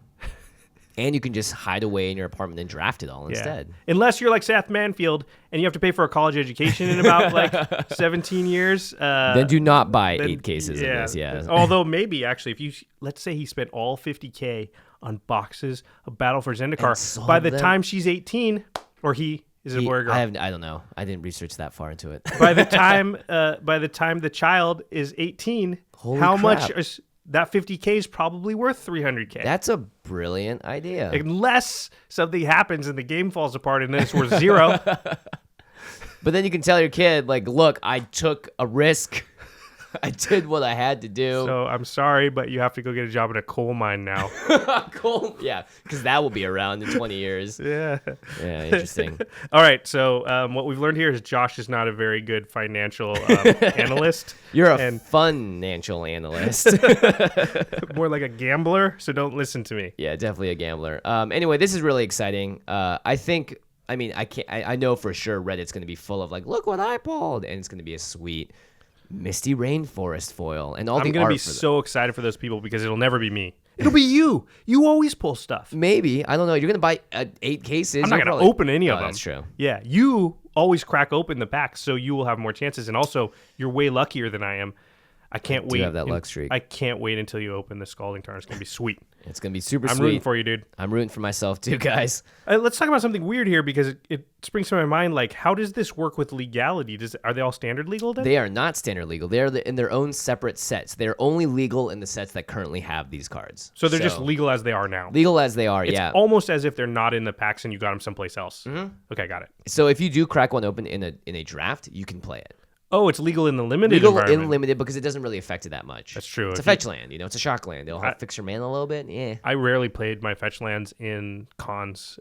And you can just hide away in your apartment and draft it all instead. Unless you're like Seth Manfield and you have to pay for a college education in about like 17 years. Then do not buy 8 cases of this. Yeah. Although maybe actually, let's say he spent all $50K on boxes of Battle for Zendikar. By the time she's 18, or is it a boy or girl? I don't know. I didn't research that far into it. By the time the child is 18, much is that 50K is probably worth 300K. That's a brilliant idea. Unless something happens and the game falls apart and then it's worth 0. But then you can tell your kid, like, look, I took a risk. I did what I had to do. So I'm sorry, but you have to go get a job in a coal mine now. Cool. Yeah, because that will be around in 20 years. Yeah. Yeah, interesting. All right. So what we've learned here is Josh is not a very good financial analyst. You're a financial analyst. More like a gambler, so don't listen to me. Yeah, definitely a gambler. Anyway, this is really exciting. I know for sure Reddit's going to be full of like, look what I pulled, and it's going to be a sweet misty rainforest foil and all the art. I'm going to be so excited for those people because it'll never be me. It'll be you. You always pull stuff. Maybe. I don't know. You're going to buy 8 cases. I'm not going to open any of them. That's true. Yeah, you always crack open the packs, so you will have more chances. And also, you're way luckier than I am. I can't wait. You have that luck streak. I can't wait until you open the Scalding Tarn. It's going to be sweet. It's going to be super sweet. I'm rooting for you, dude. I'm rooting for myself too, guys. Let's talk about something weird here because it springs to my mind. Like, how does this work with legality? Are they all standard legal then? They are not standard legal. They're in their own separate sets. They're only legal in the sets that currently have these cards. So they're just legal as they are now. Legal as they are, it's yeah. Almost as if they're not in the packs and you got them someplace else. Mm-hmm. Okay, got it. So if you do crack one open in a draft, you can play it. Oh, it's legal in the limited environment. Legal in limited because it doesn't really affect it that much. That's true. It's a fetch land, it's a shock land. It'll fix your mana a little bit. Yeah. I rarely played my fetch lands in cons.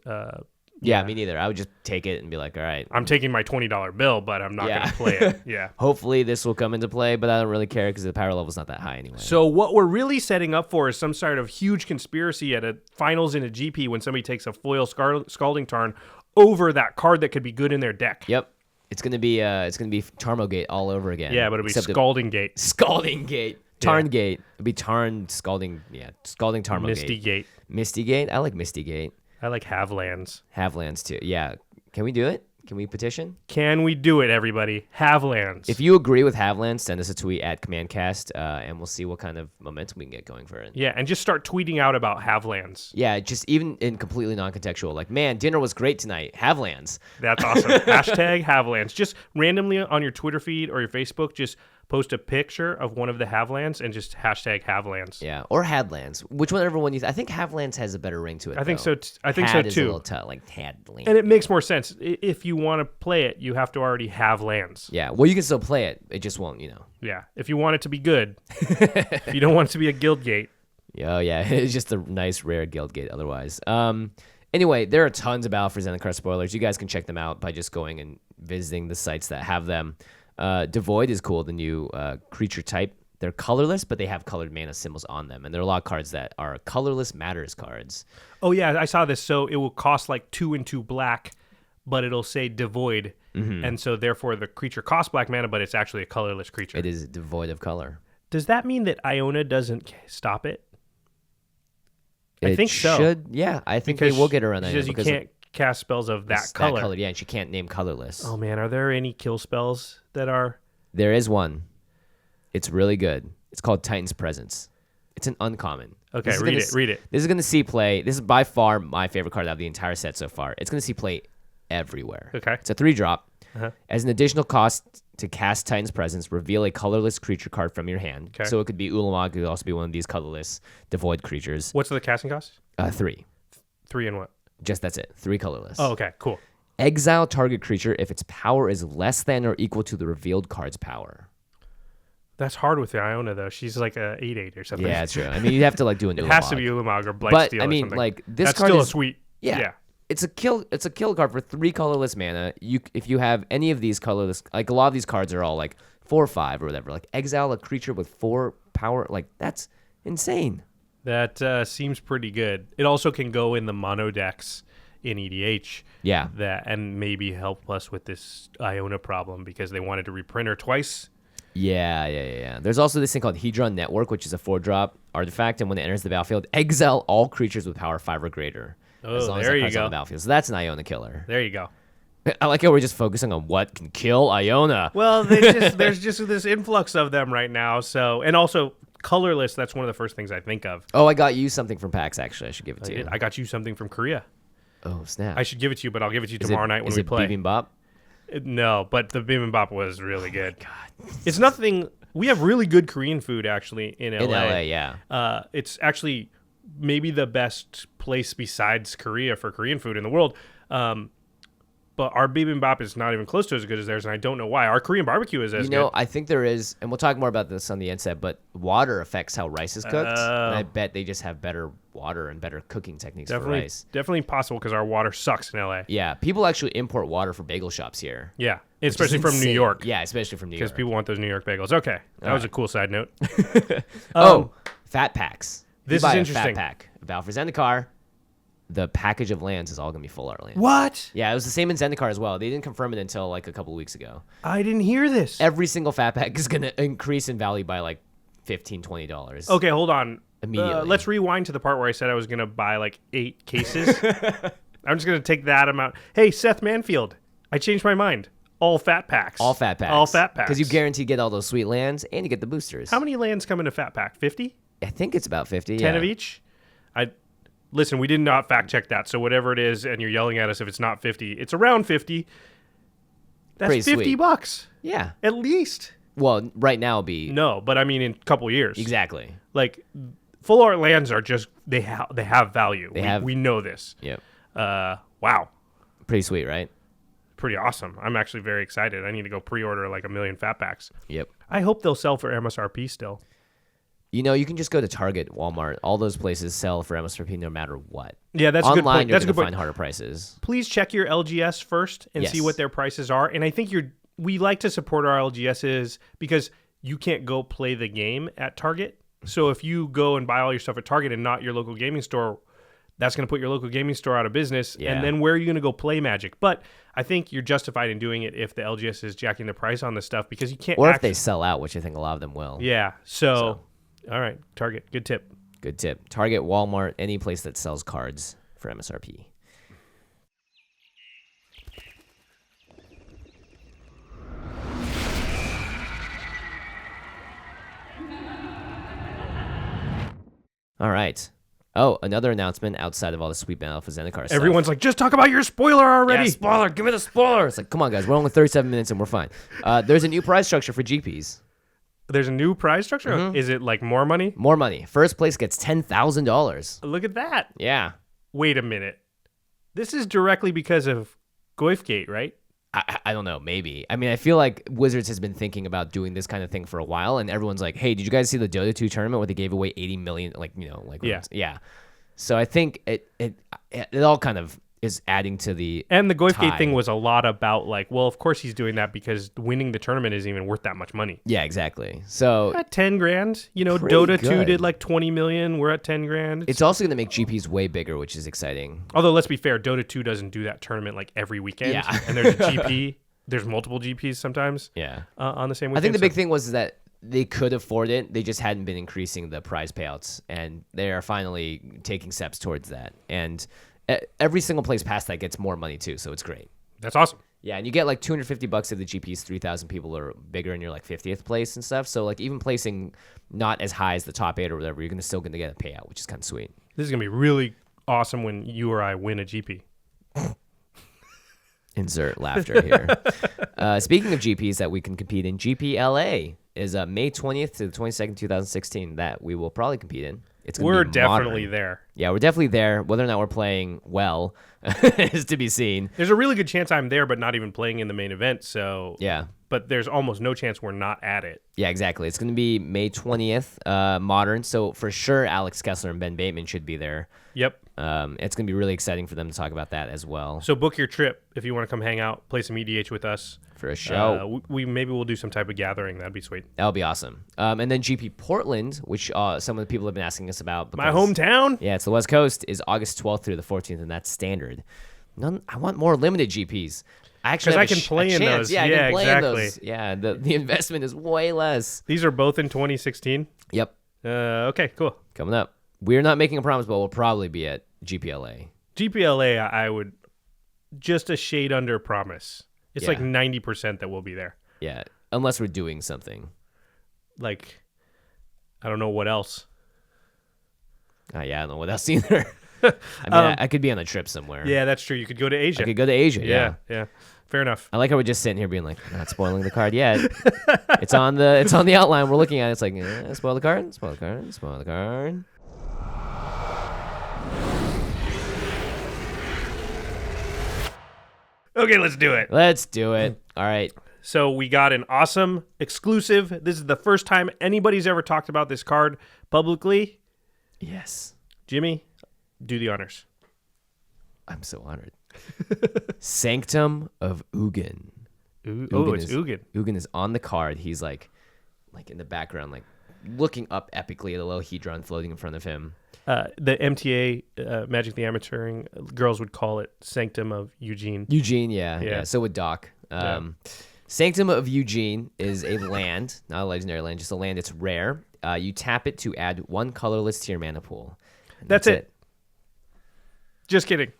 Yeah, me neither. I would just take it and be like, all right. I'm taking my $20 bill, but I'm not going to play it. Yeah. Hopefully this will come into play, but I don't really care because the power level's not that high anyway. So what we're really setting up for is some sort of huge conspiracy at a finals in a GP when somebody takes a foil Scalding Tarn over that card that could be good in their deck. Yep. It's gonna be Tarmogate all over again. Yeah, but it'll be Scalding Gate. Scalding Gate. Tarn Gate. It'll be Tarn Scalding. Yeah, Scalding Tarmogate. Misty Gate. Misty Gate. I like Misty Gate. I like Havelands. Havelands too. Yeah. Can we do it? Can we petition? Can we do it, everybody? Havelands. If you agree with Havelands, send us a tweet at CommandCast, and we'll see what kind of momentum we can get going for it. Yeah, and just start tweeting out about Havelands. Yeah, just even in completely non-contextual. Like, man, dinner was great tonight. Havelands. That's awesome. Hashtag Havelands. Just randomly on your Twitter feed or your Facebook, just post a picture of one of the Havelands and just hashtag Havelands. Yeah, or Hadlands. Whichever one I think Havelands has a better ring to it. I think so. I think Had so is too. A little like Hadlands. And it makes more sense if you want to play it. You have to already have lands. Yeah. Well, you can still play it. It just won't. Yeah. If you want it to be good. If you don't want it to be a guild gate. Oh yeah, it's just a nice rare guild gate. Otherwise. Anyway, there are tons about for Zendikar Spoilers. You guys can check them out by just going and visiting the sites that have them. Devoid is cool, the new creature type. They're colorless, but they have colored mana symbols on them. And there are a lot of cards that are colorless matters cards. Oh, yeah, I saw this. So it will cost like 2 and 2 black, but it'll say devoid. Mm-hmm. And so therefore the creature costs black mana, but it's actually a colorless creature. It is devoid of color. Does that mean that Iona doesn't stop it? I think so. Should, yeah, I think they will get around that. Because you can't cast spells of that color. Yeah, and she can't name colorless. Oh, man, are there any kill spells that are... There is one. It's really good. It's called Titan's Presence. It's an uncommon. Okay, read it. This is going to see play. This is by far my favorite card out of the entire set so far. It's going to see play everywhere. Okay. It's a 3-drop. Uh-huh. As an additional cost to cast Titan's Presence, reveal a colorless creature card from your hand. Okay. So it could be Ulamog. It could also be one of these colorless devoid creatures. What's the casting cost? 3. 3 and what? Just that's it. 3 colorless. Oh, okay. Cool. Exile target creature if its power is less than or equal to the revealed card's power. That's hard with the Iona, though. She's like a 8/8 or something. Yeah, that's true. I mean, you have to like do an Ulamog. It has to be Ulamog or Blightsteel or something. But I mean, like this that's card still is a sweet. Yeah. It's a kill card for 3 colorless mana. If you have any of these colorless, like a lot of these cards are all like 4 or 5 or whatever. Like exile a creature with 4 power. Like that's insane. That seems pretty good. It also can go in the mono decks in EDH. Yeah. And maybe help us with this Iona problem because they wanted to reprint her twice. Yeah. There's also this thing called Hedron Network, which is a 4-drop artifact, and when it enters the battlefield, exile all creatures with power 5 or greater. Oh, as long as there that you card's go. on the battlefield. So that's an Iona killer. There you go. I like how we're just focusing on what can kill Iona. Well, there's just this influx of them right now. So, and also colorless. That's one of the first things I think of. Oh, I got you something from PAX. Actually, I should give it to you. I got you something from Korea. Oh snap! I should give it to you, but I'll give it to you tomorrow night when we play. Is it Bibimbap? No, but the bibimbap was really good. My God. It's nothing. We have really good Korean food actually in LA. In LA, yeah. It's actually maybe the best place besides Korea for Korean food in the world. but our bibimbap is not even close to as good as theirs, and I don't know why. Our Korean barbecue is as good. I think there is, and we'll talk more about this on the inset, but water affects how rice is cooked. And I bet they just have better water and better cooking techniques for rice. Definitely possible because our water sucks in LA. Yeah, people actually import water for bagel shops here. Yeah, especially from New York. Yeah, especially from New York. Because people want those New York bagels. Okay, that was a cool side note. Fat packs. This you buy is a interesting. Fat pack of Alfred Zendikar. The package of lands is all going to be full art lands. What? Yeah, it was the same in Zendikar as well. They didn't confirm it until like a couple of weeks ago. I didn't hear this. Every single fat pack is going to increase in value by like $15, $20. Okay, hold on. Immediately. Let's rewind to the part where I said I was going to buy like 8 cases. I'm just going to take that amount. Hey, Seth Manfield, I changed my mind. All fat packs. All fat packs. All fat packs. Because you guarantee get all those sweet lands and you get the boosters. How many lands come in a fat pack? 50? I think it's about 50. 10 of each? Listen, we did not fact check that, so whatever it is, and you're yelling at us if it's not 50, it's around 50. That's Pretty sweet. $50. Yeah. At least. Well, right now it'll be... No, but I mean in a couple years. Exactly. Like, full art lands are just, they have value. We know this. Yep. Wow. Pretty sweet, right? Pretty awesome. I'm actually very excited. I need to go pre-order like 1 million fat packs. Yep. I hope they'll sell for MSRP still. You know, you can just go to Target, Walmart. All those places sell for MSRP no matter what. Yeah, that's a good point. Online, you're That's a going good to point. find harder prices. Please check your LGS first and see Yes. what their prices are. And I think we like to support our LGSs because you can't go play the game at Target. So if you go and buy all your stuff at Target and not your local gaming store, that's going to put your local gaming store out of business. Yeah. And then where are you going to go play Magic? But I think you're justified in doing it if the LGS is jacking the price on this stuff because you can't. Or if they sell out, which I think a lot of them will. Yeah. So, all right, Target, good tip. Good tip. Target, Walmart, any place that sells cards for MSRP. All right. Oh, another announcement outside of all the sweet Battle for Zendikar stuff. Everyone's like, just talk about your spoiler already. Yeah, spoiler. Give me the spoiler. It's like, come on, guys. We're only 37 minutes and we're fine. There's a new prize structure for GPs. There's a new prize structure? Mm-hmm. Is it like more money? More money. First place gets $10,000. Look at that. Yeah. Wait a minute. This is directly because of Goifgate, right? I don't know, maybe. I mean, I feel like Wizards has been thinking about doing this kind of thing for a while, and everyone's like, hey, did you guys see the Dota 2 tournament where they gave away 80 million, Yeah. So I think it all kind of is adding to the And the Goifgate tide. thing was a lot about like, well, of course he's doing that because winning the tournament isn't even worth that much money. Yeah, exactly. So At 10 grand, Pretty Dota 2 good. did like 20 million. We're at 10 grand. it's also going to make GPs way bigger, which is exciting. Although let's be fair, Dota 2 doesn't do that tournament like every weekend. Yeah. And there's a GP. There's multiple GPs sometimes. Yeah. On the same I weekend. think the big thing was that they could afford it. They just hadn't been increasing the prize payouts, and they are finally taking steps towards that. And every single place past that gets more money too, so it's great. That's awesome. Yeah, and you get like $250 if the GP's 3,000 people are bigger and you're like 50th place and stuff. So like even placing not as high as the top 8 or whatever, you're still gonna get a payout, which is kind of sweet. This is going to be really awesome when you or I win a GP. Insert laughter here. Speaking of GPs that we can compete in, GPLA is May 20th to the 22nd, 2016 that we will probably compete in. It's gonna We're be definitely modern. there. Yeah, we're definitely there. Whether or not we're playing well is to be seen. There's a really good chance I'm there, but not even playing in the main event. So Yeah. But there's almost no chance we're not at it. Yeah, exactly. It's going to be May 20th, modern. So for sure, Alex Kessler and Ben Bateman should be there. Yep. It's going to be really exciting for them to talk about that as well. So book your trip if you want to come hang out, play some EDH with us. For a show. Maybe we'll do some type of gathering. That'd be sweet. That'll be awesome. And then GP Portland, which some of the people have been asking us about. My hometown? Yeah, it's the West Coast, is August 12th through the 14th, and that's standard. I want more limited GPs. Because I can play in those. Yeah, I can play exactly. in those. Yeah, the investment is way less. These are both in 2016? Yep. Okay, cool. Coming up. We're not making a promise, but we'll probably be at GPLA. GPLA, I would just a shade under promise. It's Yeah. like 90% that we'll be there. Yeah, unless we're doing something. Like, I don't know what else. Yeah, I don't know what else either. I mean, I could be on a trip somewhere. Yeah, that's true. You could go to Asia. I could go to Asia. Yeah. Fair enough. I like how we're just sitting here being like, not spoiling the card yet. It's on the outline. We're looking at it. It's like, spoil the card, spoil the card, spoil the card. Okay, let's do it. Let's do it. All right. So we got an awesome exclusive. This is the first time anybody's ever talked about this card publicly. Yes. Jimmy, do the honors. I'm so honored. Sanctum of Ugan. It's Ugin. Ugin is on the card. He's like in the background, like looking up epically at a little hedron floating in front of him. The MTA, Magic the Amateuring, girls would call it Sanctum of Ugin. Eugene, yeah. So would Doc. Sanctum of Ugin is a land, not a legendary land, just a land that's rare. You tap it to add 1 colorless to your mana pool. That's it. Just kidding.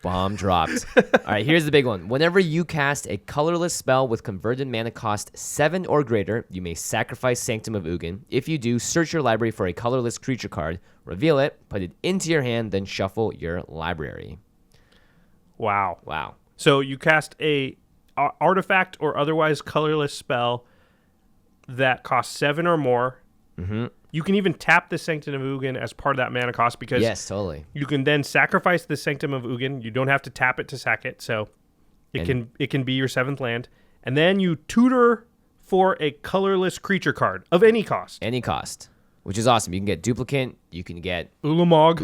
Bomb dropped. All right, here's the big one. Whenever you cast a colorless spell with converted mana cost 7 or greater, you may sacrifice Sanctum of Ugin. If you do, search your library for a colorless creature card, reveal it, put it into your hand, then shuffle your library. Wow. So you cast a artifact or otherwise colorless spell that costs 7 or more. Mm-hmm. You can even tap the Sanctum of Ugin as part of that mana cost because yes, totally. You can then sacrifice the Sanctum of Ugin. You don't have to tap it to sack it, so it can be your 7th land. And then you tutor for a colorless creature card of any cost. Any cost, which is awesome. You can get Duplicant. You can get Ulamog,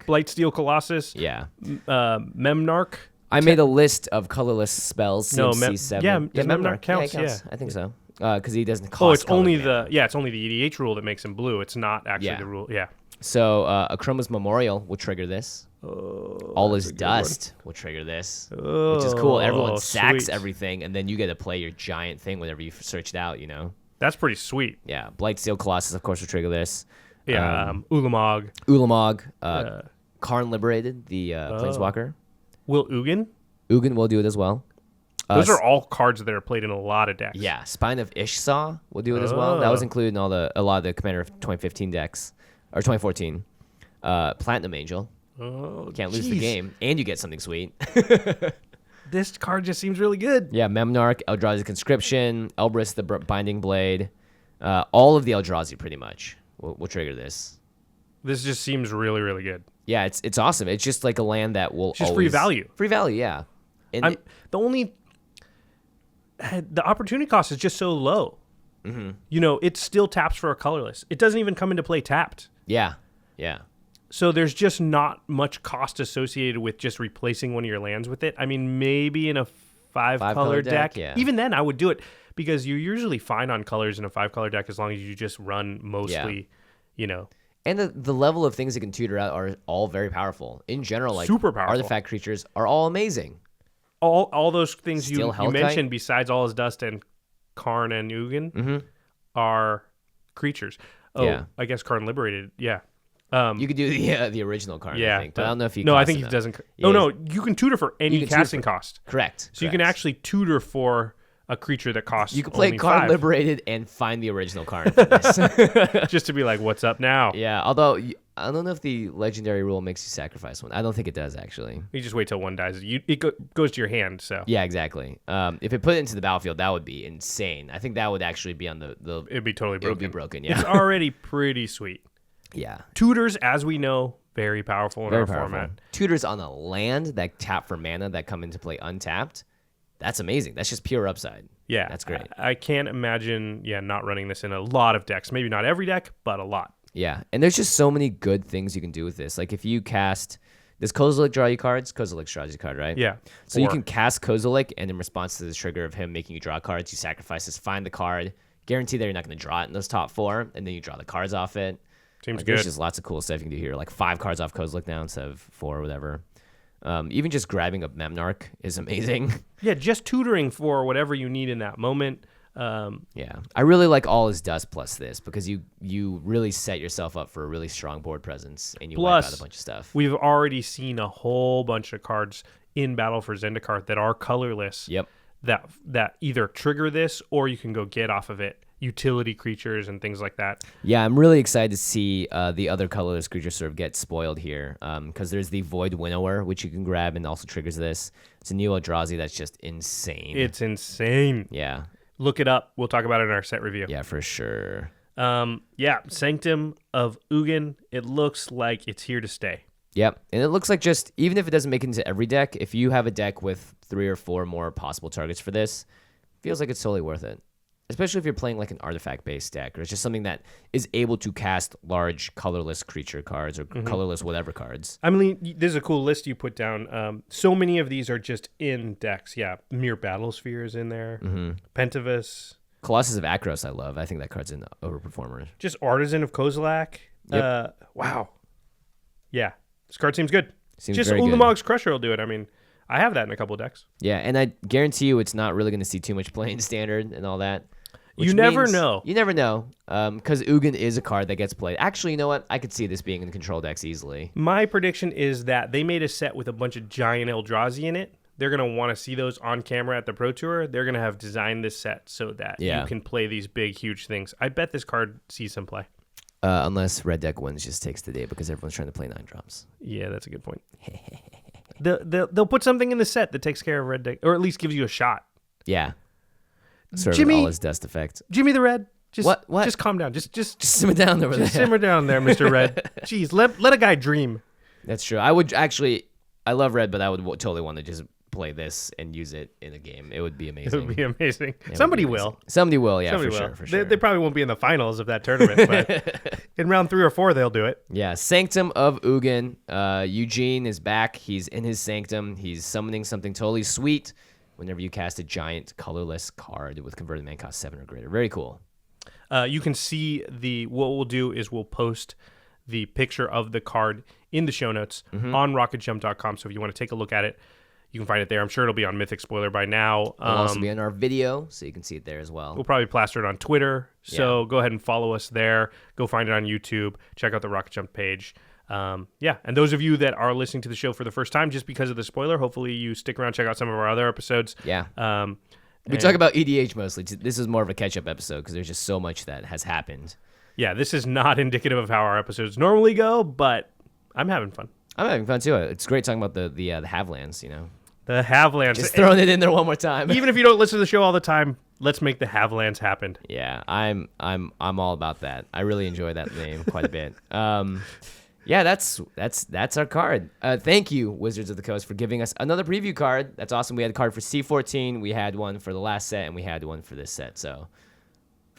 Blightsteel Colossus. Yeah. Memnarch. I made a list of colorless spells. C7. Yeah, Memnarch counts. Yeah, it counts. Yeah. I think so. Because he doesn't cost. Oh, it's only mana. it's only the EDH rule that makes him blue. It's not actually the rule. Yeah. So Akroma's Memorial will trigger this. All is Dust will trigger this, which is cool. Everyone sacks everything, and then you get to play your giant thing whenever you search it out. That's pretty sweet. Yeah, Blightsteel Colossus, of course, will trigger this. Yeah, Ulamog, Karn Liberated, the Planeswalker. Will Ugin will do it as well. Those are all cards that are played in a lot of decks. Yeah, Spine of Ishsaw will do it as well. That was included in a lot of the Commander of 2015 decks or 2014. Platinum Angel. Oh, can't lose the game, and you get something sweet. This card just seems really good. Yeah, Memnarch, Eldrazi Conscription, Elbrus the Binding Blade, all of the Eldrazi pretty much will trigger this. This just seems really, really good. Yeah, it's awesome. It's just like a land that will just free value. Free value, yeah. And the opportunity cost is just so low. Mm-hmm. It still taps for a colorless. It doesn't even come into play tapped. Yeah. So there's just not much cost associated with just replacing one of your lands with it. I mean, maybe in a 5-color deck. Yeah. Even then, I would do it because you're usually fine on colors in a 5-color deck as long as you just run mostly, And the level of things that can tutor out are all very powerful. In general, like super powerful. Artifact creatures are all amazing. All those things you Hellkite? mentioned besides All is Dust and Karn and Ugin are creatures. Oh, yeah. I guess Karn Liberated. Yeah. You could do the original Karn, I think. But I don't know if you I think he doesn't. No, you can tutor for any casting cost. Correct. So you can actually tutor for a creature that costs you can play only Karn 5. Liberated and find the original Karn for this. Just to be like, what's up now? Yeah, although I don't know if the legendary rule makes you sacrifice one. I don't think it does, actually. You just wait till one dies. It goes to your hand, so. Yeah, exactly. If it put it into the battlefield, that would be insane. I think that would actually be on the it'd be totally broken. It would be broken, yeah. It's already pretty sweet. Yeah. Tutors, as we know, very powerful in our format. Tutors on a land that tap for mana that come into play untapped. That's amazing. That's just pure upside. Yeah. That's great. I can't imagine, not running this in a lot of decks. Maybe not every deck, but a lot. Yeah. And there's just so many good things you can do with this. Like if you cast... Does Kozilek draw you cards? Kozilek draws you a card, right? Yeah. So you can cast Kozilek, and in response to the trigger of him making you draw cards, you sacrifice this, find the card, guarantee that you're not going to draw it in those top 4, and then you draw the cards off it. Seems good. There's just lots of cool stuff you can do here. Like 5 cards off Kozilek now instead of 4 or whatever. Even just grabbing a Memnarch is amazing. Yeah, just tutoring for whatever you need in that moment. Yeah, I really like All is Dust plus this because you really set yourself up for a really strong board presence and you wipe out a bunch of stuff. We've already seen a whole bunch of cards in Battle for Zendikar that are colorless. Yep. That either trigger this or you can go get off of it. Utility creatures and things like that. Yeah, I'm really excited to see the other colorless creatures sort of get spoiled here because there's the Void Winnower, which you can grab and also triggers this. It's a new Eldrazi that's just insane. It's insane. Yeah. Look it up. We'll talk about it in our set review. Yeah, for sure. Sanctum of Ugin. It looks like it's here to stay. Yep, and it looks like just, even if it doesn't make it into every deck, if you have a deck with 3 or 4 more possible targets for this, feels like it's totally worth it. Especially if you're playing like an artifact-based deck, or it's just something that is able to cast large colorless creature cards or colorless whatever cards. I mean, this is a cool list you put down. So many of these are just in decks. Yeah, Mere Battlesphere is in there. Pentavus. Colossus of Akros, I love. I think that card's an overperformer. Just Artisan of Kozilek. Yep. Wow. Yeah, this card seems good. Seems just very good. Ulamog's Crusher will do it. I mean, I have that in a couple of decks. Yeah, and I guarantee you it's not really going to see too much play in Standard and all that. You never know. You never know, because Ugin is a card that gets played. Actually, you know what? I could see this being in control decks easily. My prediction is that they made a set with a bunch of giant Eldrazi in it. They're going to want to see those on camera at the Pro Tour. They're going to have designed this set so that you can play these big, huge things. I bet this card sees some play. Unless Red Deck Wins just takes the day because everyone's trying to play 9 drops. Yeah, that's a good point. They'll put something in the set that takes care of Red Deck, or at least gives you a shot. Yeah. Sort Jimmy, of all his dust effect. Jimmy the Red. Just, What? Just calm down. Just Simmer down over there. simmer down there, Mr. Red. Jeez, let a guy dream. That's true. I would actually, I love Red, but I would totally want to just play this and use it in a game. It would be amazing. It would be amazing. It Somebody would be amazing. will. Somebody will, yeah, Somebody for will. sure, for sure. They probably won't be in the finals of that tournament, but in round 3 or 4, they'll do it. Yeah, Sanctum of Ugin. Eugene is back. He's in his Sanctum. He's summoning something totally sweet whenever you cast a giant colorless card with converted mana cost 7 or greater. Very cool. You can see what we'll do is we'll post the picture of the card in the show notes on rocketjump.com. So if you want to take a look at it, you can find it there. I'm sure it'll be on Mythic Spoiler by now. It'll also be in our video, so you can see it there as well. We'll probably plaster it on Twitter. So go ahead and follow us there. Go find it on YouTube. Check out the Rocket Jump page. And those of you that are listening to the show for the first time just because of the spoiler, hopefully you stick around, check out some of our other episodes. Yeah. We talk about EDH mostly. This is more of a catch-up episode because there's just so much that has happened. Yeah, this is not indicative of how our episodes normally go, but I'm having fun. I'm having fun too. It's great talking about the Havelands, you know. The Havelands. Just throwing it in there one more time. Even if you don't listen to the show all the time, let's make the Havelands happen. Yeah, I'm all about that. I really enjoy that name quite a bit. Yeah, that's our card. Thank you, Wizards of the Coast, for giving us another preview card. That's awesome. We had a card for C14, we had one for the last set, and we had one for this set. So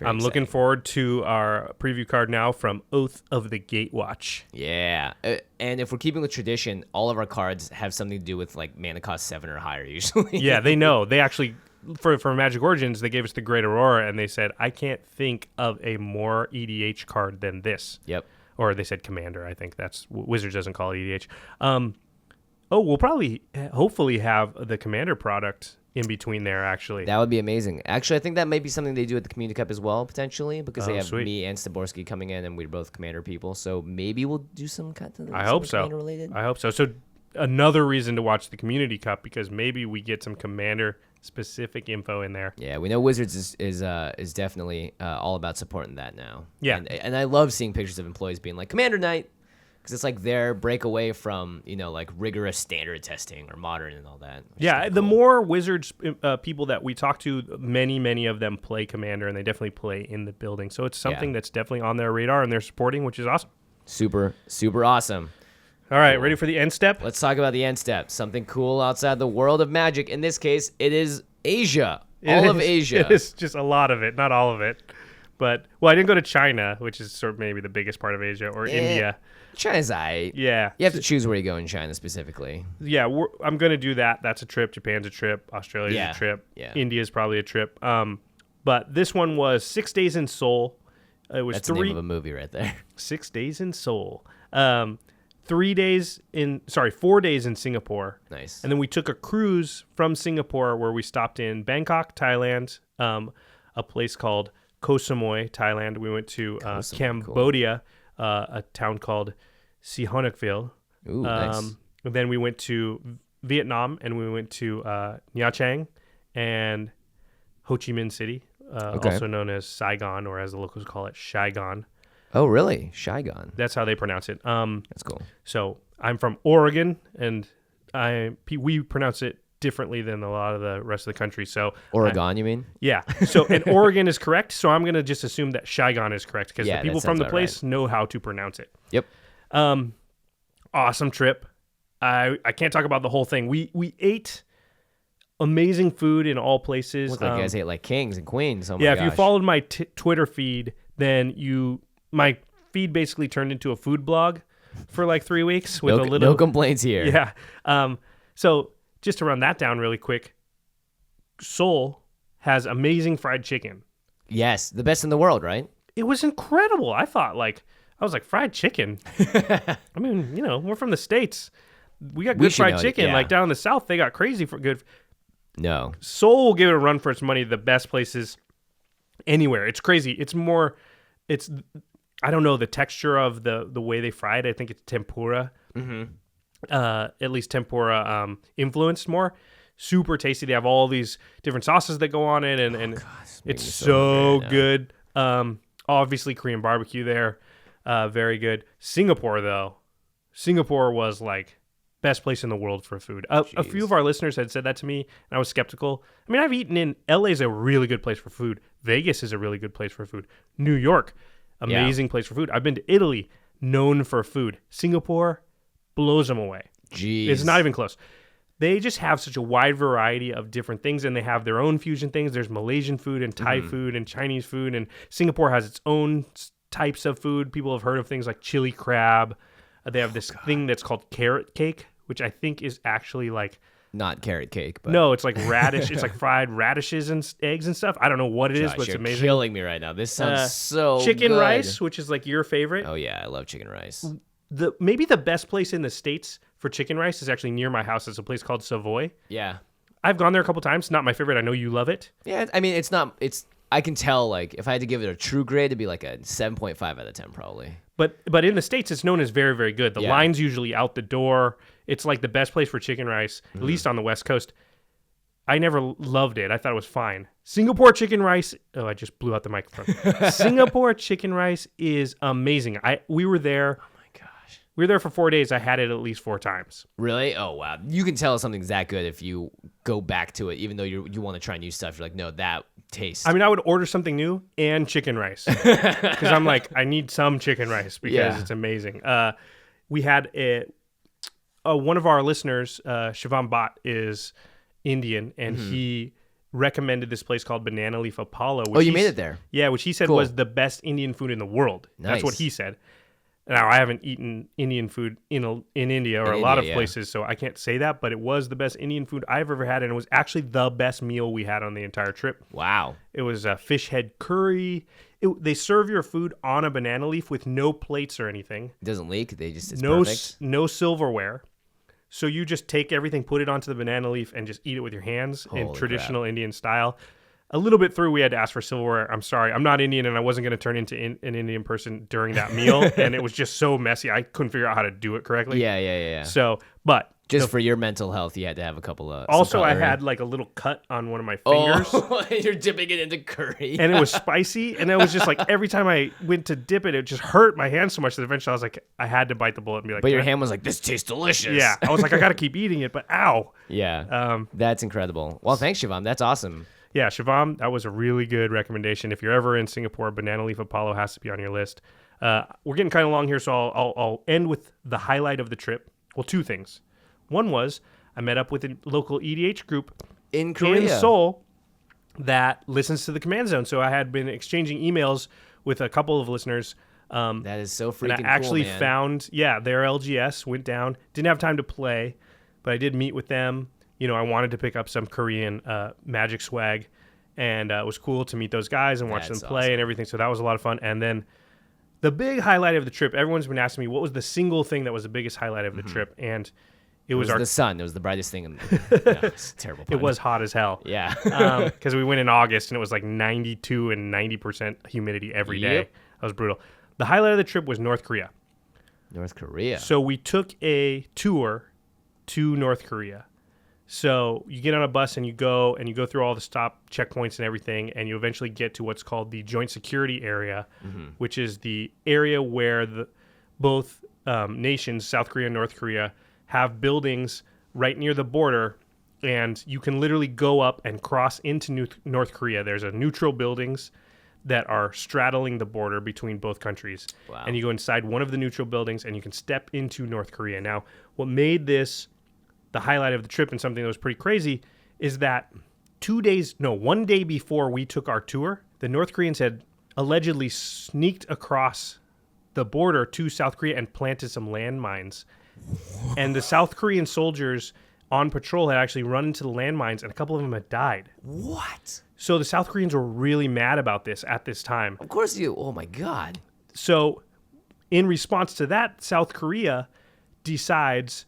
I'm looking forward to our preview card now from Oath of the Gatewatch. Yeah, and if we're keeping with tradition, all of our cards have something to do with like mana cost 7 or higher usually. Yeah, they know. They actually, for Magic Origins, they gave us the Great Aurora, and they said, I can't think of a more EDH card than this. Yep. Or they said Commander. I think that's Wizards doesn't call it EDH. We'll probably, hopefully, have the Commander product in between there. Actually, that would be amazing. Actually, I think that may be something they do at the Community Cup as well, potentially, because they have sweet. me and Staborski coming in, and we're both Commander people. So maybe we'll do some kind of. I hope so. Related. I hope so. So another reason to watch the Community Cup because maybe we get some Commander specific info in there. Yeah, we know Wizards is definitely all about supporting that now. Yeah, and I love seeing pictures of employees being like Commander Night because it's like their breakaway from like rigorous standard testing or modern and all that. Yeah, the more Wizards people that we talk to, many of them play Commander and they definitely play in the building. So it's something that's definitely on their radar and they're supporting, which is awesome. Super awesome. All right, ready for the end step? Let's talk about the end step. Something cool outside the world of Magic. In this case, it is Asia. All of Asia. It is just a lot of it, not all of it. But, well, I didn't go to China, which is sort of maybe the biggest part of Asia, or India. China's aight. Yeah. You have to choose where you go in China specifically. Yeah, I'm going to do that. That's a trip. Japan's a trip. Australia's a trip. Yeah. India's probably a trip. But this one was 6 days in Seoul. It was That's the name of a movie right there. 6 days in Seoul. 4 days in Singapore. Nice. And then we took a cruise from Singapore where we stopped in Bangkok, Thailand, a place called Koh Samui, Thailand. We went to Cambodia, a town called Sihanoukville. Ooh, nice. Then we went to Vietnam and we went to Nha Trang and Ho Chi Minh City, also known as Saigon, or as the locals call it, Saigon. Oh, really? Saigon. That's how they pronounce it. That's cool. So I'm from Oregon, and we pronounce it differently than a lot of the rest of the country. So Oregon, you mean? Yeah. So and Oregon is correct. So I'm gonna just assume that Saigon is correct because the people from the place know how to pronounce it. Yep. Awesome trip. I can't talk about the whole thing. We ate amazing food in all places. Look like you guys ate like kings and queens. Oh my If gosh. you followed my Twitter feed, then my feed basically turned into a food blog for like 3 weeks with no complaints here. Yeah. So just to run that down really quick, Seoul has amazing fried chicken. Yes, the best in the world, right? It was incredible. I was like, fried chicken. I mean, we're from the States. We got good fried chicken. Yeah. Like down in the South, they got crazy for good. No. Seoul will give it a run for its money. The best places anywhere. It's crazy. I don't know the texture of the way they fry it. I think it's tempura. Mm-hmm. At least tempura influenced more. Super tasty. They have all these different sauces that go on it, and it's so good. Obviously Korean barbecue there. Very good. Singapore was like best place in the world for food. A few of our listeners had said that to me, and I was skeptical. I mean, I've eaten in LA's a really good place for food. Vegas is a really good place for food. New York, amazing place for food. I've been to Italy, known for food. Singapore blows them away. Jeez. It's not even close. They just have such a wide variety of different things, and they have their own fusion things. There's Malaysian food and Thai food and Chinese food, and Singapore has its own types of food. People have heard of things like chili crab. They have this thing that's called carrot cake, which I think is actually like... Not carrot cake, but... No, it's like radish. It's like fried radishes and eggs and stuff. I don't know what it is, but it's amazing. You're killing me right now. This sounds so Chicken good. rice, which is like your favorite. Oh, yeah. I love chicken rice. Maybe the best place in the States for chicken rice is actually near my house. It's a place called Savoy. Yeah. I've gone there a couple times. Not my favorite. I know you love it. Yeah, I mean, I can tell, like, if I had to give it a true grade, it'd be like a 7.5 out of 10, probably. But in the States, it's known as very, very good. The line's usually out the door. It's like the best place for chicken rice, at least on the West Coast. I never loved it. I thought it was fine. Singapore chicken rice. Oh, I just blew out the microphone. Singapore chicken rice is amazing. We were there. Oh my gosh. We were there for 4 days. I had it at least 4 times. Really? Oh, wow. You can tell something's that good if you go back to it, even though you want to try new stuff. You're like, no, that tastes. I mean, I would order something new and chicken rice because I'm like, I need some chicken rice because it's amazing. We had one of our listeners, Shivam Bhatt, is Indian, and he recommended this place called Banana Leaf Apollo. Which you made it there? Yeah, which he said was the best Indian food in the world. Nice. That's what he said. Now, I haven't eaten Indian food in India or a lot of places, so I can't say that, but it was the best Indian food I've ever had, and it was actually the best meal we had on the entire trip. Wow. It was a fish head curry. They serve your food on a banana leaf with no plates or anything. It doesn't leak. It's perfect. No silverware. So you just take everything, put it onto the banana leaf, and just eat it with your hands in traditional Indian style. A little bit through, we had to ask for silverware. I'm sorry. I'm not Indian, and I wasn't going to turn into an Indian person during that meal. And it was just so messy. I couldn't figure out how to do it correctly. Yeah. So, but... Just for your mental health, you had to have a couple of... Also, I had like a little cut on one of my fingers. Oh, you're dipping it into curry. And it was spicy. And it was just like every time I went to dip it, it just hurt my hand so much that eventually I was like, I had to bite the bullet and be like... But your hand was like, this tastes delicious. Yeah. I was like, I got to keep eating it, but ow. Yeah. That's incredible. Well, thanks, Shivam. That's awesome. Yeah, Shivam, that was a really good recommendation. If you're ever in Singapore, Banana Leaf Apollo has to be on your list. We're getting kind of long here, so I'll end with the highlight of the trip. Well, 2 things. One was I met up with a local EDH group in Korea, in Seoul, that listens to the Command Zone. So I had been exchanging emails with a couple of listeners. That is so freaking cool, and I actually man. found, their LGS, went down. Didn't have time to play, but I did meet with them. I wanted to pick up some Korean Magic swag, and it was cool to meet those guys and watch them play and everything. So that was a lot of fun. And then the big highlight of the trip, everyone's been asking me, what was the single thing that was the biggest highlight of the trip? And it was the sun. It was the brightest thing. It's terrible pun. It was hot as hell. Yeah. Because we went in August, and it was like 92 and 90% humidity every day. That was brutal. The highlight of the trip was North Korea. North Korea. So we took a tour to North Korea. So you get on a bus and you go through all the stop checkpoints and everything, and you eventually get to what's called the Joint Security Area, which is the area where both nations, South Korea and North Korea, have buildings right near the border, and you can literally go up and cross into North Korea. There's a neutral buildings that are straddling the border between both countries. Wow. And you go inside one of the neutral buildings, and you can step into North Korea. Now, what made this the highlight of the trip and something that was pretty crazy is that 1 day before we took our tour, the North Koreans had allegedly sneaked across the border to South Korea and planted some landmines. And the South Korean soldiers on patrol had actually run into the landmines, and a couple of them had died. What? So the South Koreans were really mad about this at this time. Of course you. Oh my God. So in response to that, South Korea decides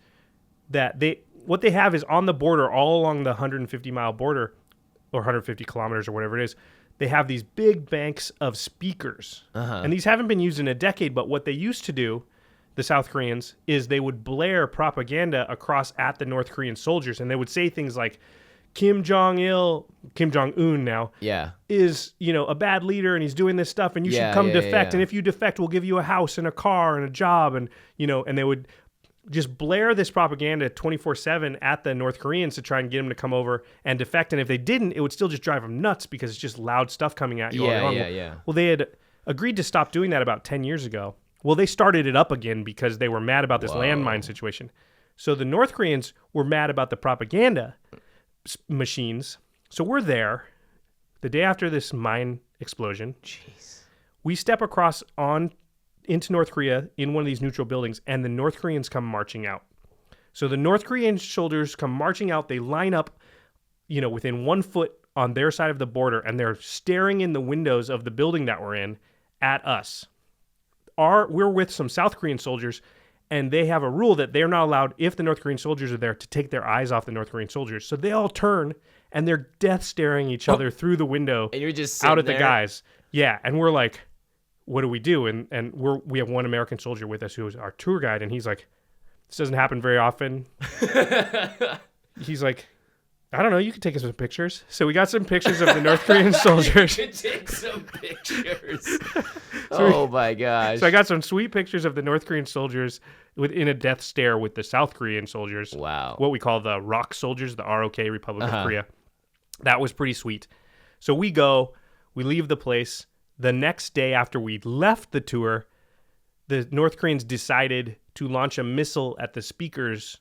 that what they have is on the border, all along the 150-mile border, or 150 kilometers or whatever it is, they have these big banks of speakers. And these haven't been used in a decade, but what they used to do, the South Koreans, is they would blare propaganda across at the North Korean soldiers, and they would say things like, Kim Jong-un now, is, a bad leader, and he's doing this stuff, and you should come defect, and if you defect, we'll give you a house and a car and a job, and, and they would just blare this propaganda 24/7 at the North Koreans to try and get them to come over and defect. And if they didn't, it would still just drive them nuts because it's just loud stuff coming at you all day long. Well, they had agreed to stop doing that about 10 years ago. Well, they started it up again because they were mad about this landmine situation. So the North Koreans were mad about the propaganda machines. So we're there the day after this mine explosion. Jeez. We step across into North Korea in one of these neutral buildings, and the North Koreans come marching out. So the North Korean soldiers come marching out. They line up, within 1 foot on their side of the border, and they're staring in the windows of the building that we're in at us. We're with some South Korean soldiers, and they have a rule that they're not allowed, if the North Korean soldiers are there, to take their eyes off the North Korean soldiers. So they all turn, and they're death staring each other through the window, and you're just out at there? The guys. Yeah, and we're like, what do we do? And we have one American soldier with us who is our tour guide, and he's like, this doesn't happen very often. He's like, I don't know, you can take us some pictures. So we got some pictures of the North Korean soldiers. You can take some pictures. Oh my gosh. So I got some sweet pictures of the North Korean soldiers in a death stare with the South Korean soldiers. Wow. What we call the ROK soldiers, the ROK, Republic of Korea. That was pretty sweet. So we leave the place. The next day after we left the tour, the North Koreans decided to launch a missile at the speakers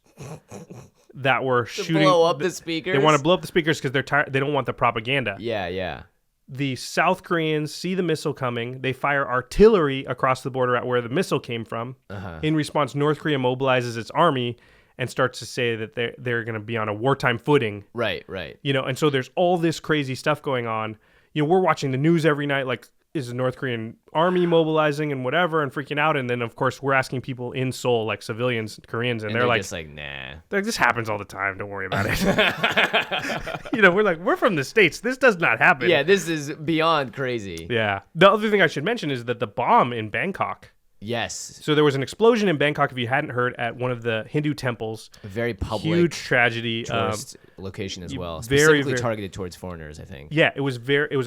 that were shooting. Blow up the speakers? They want to blow up the speakers because they're tired. They don't want the propaganda. Yeah. The South Koreans see the missile coming. They fire artillery across the border at where the missile came from. In response, North Korea mobilizes its army and starts to say that they're going to be on a wartime footing. Right. And so there's all this crazy stuff going on. We're watching the news every night, like, is the North Korean army mobilizing and whatever and freaking out? And then, of course, we're asking people in Seoul, like civilians, Koreans, and they're like, just like, nah. This happens all the time. Don't worry about it. We're like, we're from the States. This does not happen. Yeah, this is beyond crazy. Yeah. The other thing I should mention is that the bomb in Bangkok. Yes. So there was an explosion in Bangkok, if you hadn't heard, at one of the Hindu temples. A very public. Huge tragedy. Tourist location as well. Specifically targeted towards foreigners, I think. Yeah, it was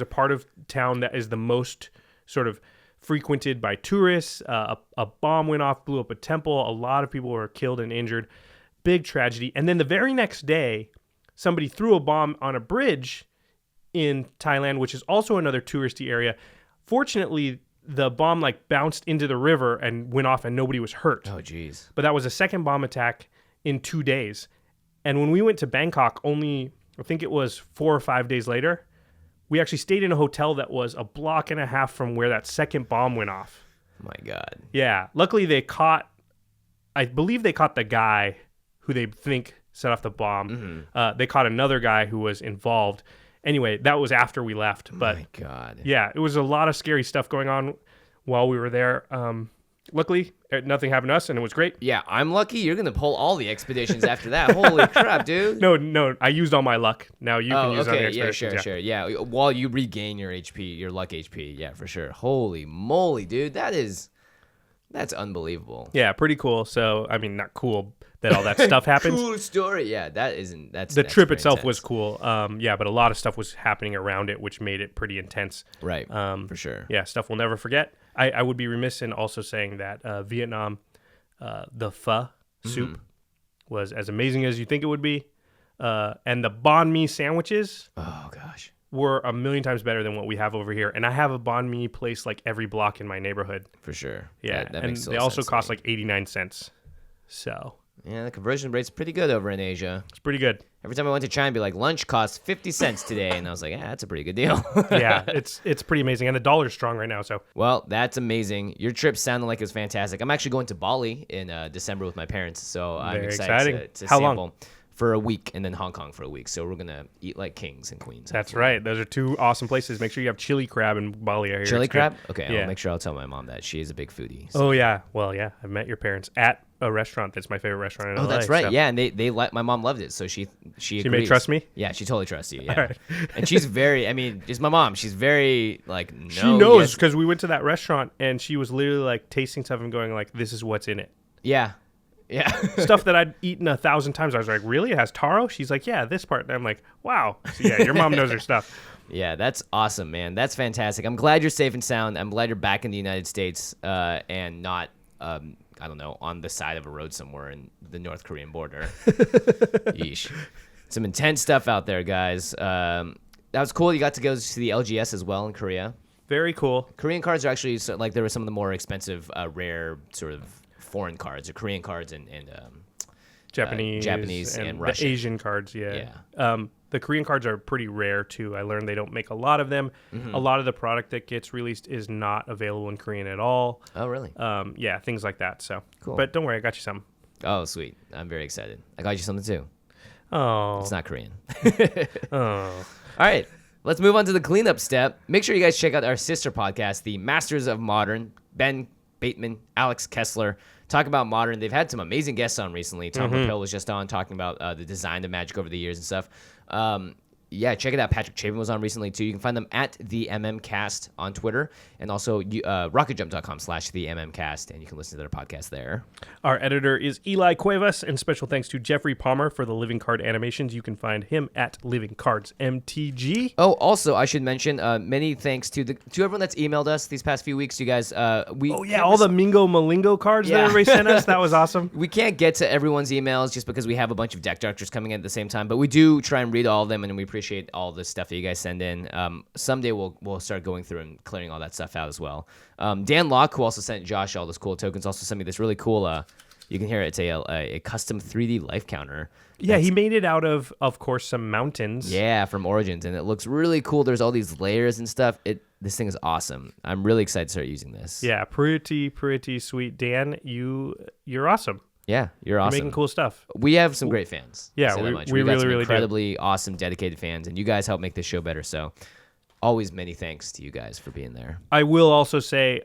a part of town that is the most sort of frequented by tourists. A bomb went off, blew up a temple. A lot of people were killed and injured. Big tragedy. And then the very next day, somebody threw a bomb on a bridge in Thailand, which is also another touristy area. Fortunately, the bomb bounced into the river and went off and nobody was hurt. Oh, geez. But that was a second bomb attack in 2 days. And when we went to Bangkok, I think it was 4 or 5 days later, we actually stayed in a hotel that was a block and a half from where that second bomb went off. My God. Yeah. Luckily, I believe they caught the guy who they think set off the bomb. They caught another guy who was involved. Anyway, that was after we left. But my God. Yeah, it was a lot of scary stuff going on while we were there. Luckily, nothing happened to us, and it was great. Yeah, I'm lucky. You're going to pull all the expeditions after that. Holy crap, dude. No, I used all my luck. Now you can use all the expeditions. Yeah, sure. Yeah, while you regain your HP, your luck HP. Yeah, for sure. Holy moly, dude. That's unbelievable. Yeah, pretty cool. So, I mean, not cool that all that stuff happens. Cool story. Yeah, that's the trip itself was cool. But a lot of stuff was happening around it, which made it pretty intense. Right. For sure. Yeah, stuff we'll never forget. I would be remiss in also saying that Vietnam, the pho soup was as amazing as you think it would be. And the banh mi sandwiches. Oh, gosh. Were a million times better than what we have over here. And I have a banh mi place every block in my neighborhood. For sure. Yeah. That and makes they also cost 89 cents. So. Yeah, the conversion rate's pretty good over in Asia. It's pretty good. Every time I went to China, I'd be like, lunch costs 50 cents today. And I was like, yeah, that's a pretty good deal. Yeah, it's pretty amazing. And the dollar's strong right now, so. Well, that's amazing. Your trip sounded like it was fantastic. I'm actually going to Bali in December with my parents, so I'm Very excited to How sample. long? For a week, and then Hong Kong for a week. So we're going to eat like kings and queens. That's hopefully. right. Those are two awesome places. Make sure you have chili crab in Bali. I hear Chili it's good. crab? Okay, Yeah. I'll make sure I'll tell my mom that. She is a big foodie. So. Oh, yeah. Well, yeah. I've met your parents at a restaurant that's my favorite restaurant in LA. Oh, that's right. So. Yeah, and they my mom loved it, so she agrees. may trust me? Yeah, she totally trusts you. Yeah, All right. And she's very. I mean, just my mom. She's very like. No, She knows yes. because we went to that restaurant and she was literally like tasting stuff and going like, "This is what's in it." Yeah, yeah. Stuff that I'd eaten 1,000 times. I was like, "Really? It has taro?" She's like, "Yeah, this part." And I'm like, "Wow." So yeah, your mom knows her stuff. Yeah, that's awesome, man. That's fantastic. I'm glad you're safe and sound. I'm glad you're back in the United States and not. I don't know, on the side of a road somewhere in the North Korean border. Yeesh. Some intense stuff out there, guys. That was cool. You got to go to the LGS as well in Korea. Very cool. Korean cards are actually, like, there were some of the more expensive, rare sort of foreign cards, or Korean cards and Japanese and Russian. The Asian cards, yeah. The Korean cards are pretty rare, too. I learned they don't make a lot of them. Mm-hmm. A lot of the product that gets released is not available in Korean at all. Oh, really? Yeah, things like that. So, Cool. But don't worry, I got you some. Oh, sweet. I'm very excited. I got you something, too. Oh. It's not Korean. Oh. All right, let's move on to the cleanup step. Make sure you guys check out our sister podcast, the Masters of Modern. Ben Bateman, Alex Kessler talk about Modern. They've had some amazing guests on recently. Tom Rappel was just on talking about the design of Magic over the years and stuff. Yeah, check it out. Patrick Chapin was on recently, too. You can find them at the MMCast on Twitter and also rocketjump.com/the MMCast, and you can listen to their podcast there. Our editor is Eli Cuevas, and special thanks to Geoffrey Palmer for the living card animations. You can find him at Living Cards MTG. Oh, also, I should mention many thanks to everyone that's emailed us these past few weeks. You guys, All the Mingo Malingo cards that everybody sent us. That was awesome. We can't get to everyone's emails just because we have a bunch of deck directors coming in at the same time, but we do try and read all of them, and we appreciate all the stuff that you guys send in. Someday we'll start going through and clearing all that stuff out as well. Dan Locke, who also sent Josh all those cool tokens, also sent me this really cool. You can hear it. It's a custom 3D life counter. Yeah, he made it out of course, some mountains. Yeah, from Origins, and it looks really cool. There's all these layers and stuff. This thing is awesome. I'm really excited to start using this. Yeah, pretty sweet. Dan, you're awesome. Yeah, you're awesome. You're making cool stuff. We have some great fans. Yeah, I'll say that we much. really, got some really do. incredibly awesome, dedicated fans, and you guys help make this show better. So, always many thanks to you guys for being there. I will also say,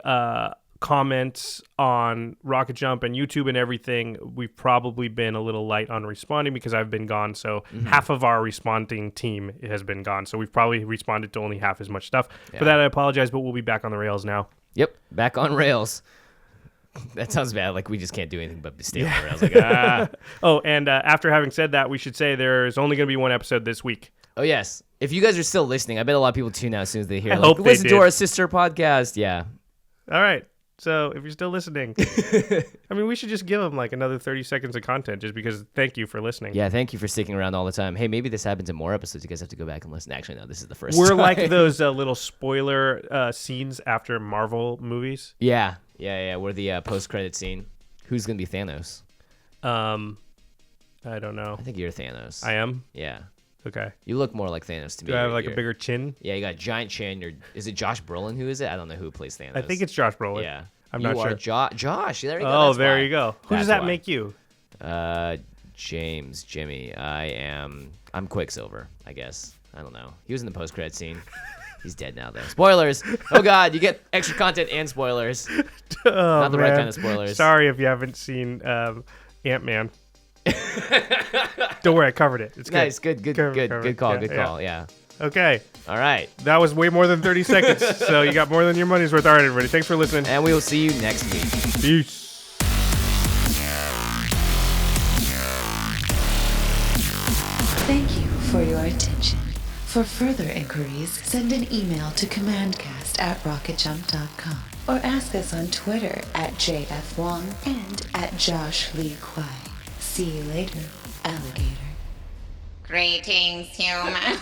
comments on Rocket Jump and YouTube and everything, we've probably been a little light on responding because I've been gone. So half of our responding team has been gone. So we've probably responded to only half as much stuff. Yeah. For that, I apologize, but we'll be back on the rails now. Yep, back on rails. That sounds bad. Like we just can't do anything but stay on the rails. Like, Oh, and after having said that, we should say there's only going to be one episode this week. Oh, yes. If you guys are still listening, I bet a lot of people tune out as soon as they hear. I hope they listen to did. our sister podcast. Yeah. All right. So if you're still listening, I mean, we should just give them like another 30 seconds of content just because thank you for listening. Yeah, thank you for sticking around all the time. Hey, maybe this happens in more episodes. You guys have to go back and listen. Actually, no, this is the first We're time. like those little spoiler scenes after Marvel movies. Yeah. We're the post-credit scene. Who's going to be Thanos? I don't know. I think you're Thanos. I am? Yeah. Okay. You look more like Thanos to me. Do I have like a bigger chin? Yeah, you got a giant chin. Is it Josh Brolin who is it? I don't know who plays Thanos. I think it's Josh Brolin. Yeah. I'm not sure. Josh. There you go. Oh, That's there why. you go. Who That's does that why. make you? Jimmy. I'm Quicksilver, I guess. I don't know. He was in the post-credit scene. He's dead now, though. Spoilers. Oh, God. You get extra content and spoilers. Not the right kind of spoilers. Sorry if you haven't seen Ant-Man. Don't worry, I covered it. It's good. Nice. Good call. Good Yeah. call. Yeah. Okay. All right. That was way more than 30 seconds, so you got more than your money's worth. All right, everybody. Thanks for listening. And we will see you next week. Peace. Thank you for your attention. For further inquiries, send an email to commandcast@rocketjump.com or ask us on Twitter @JFWong and @JoshLeeQuai. See you later, alligator. Greetings, humans.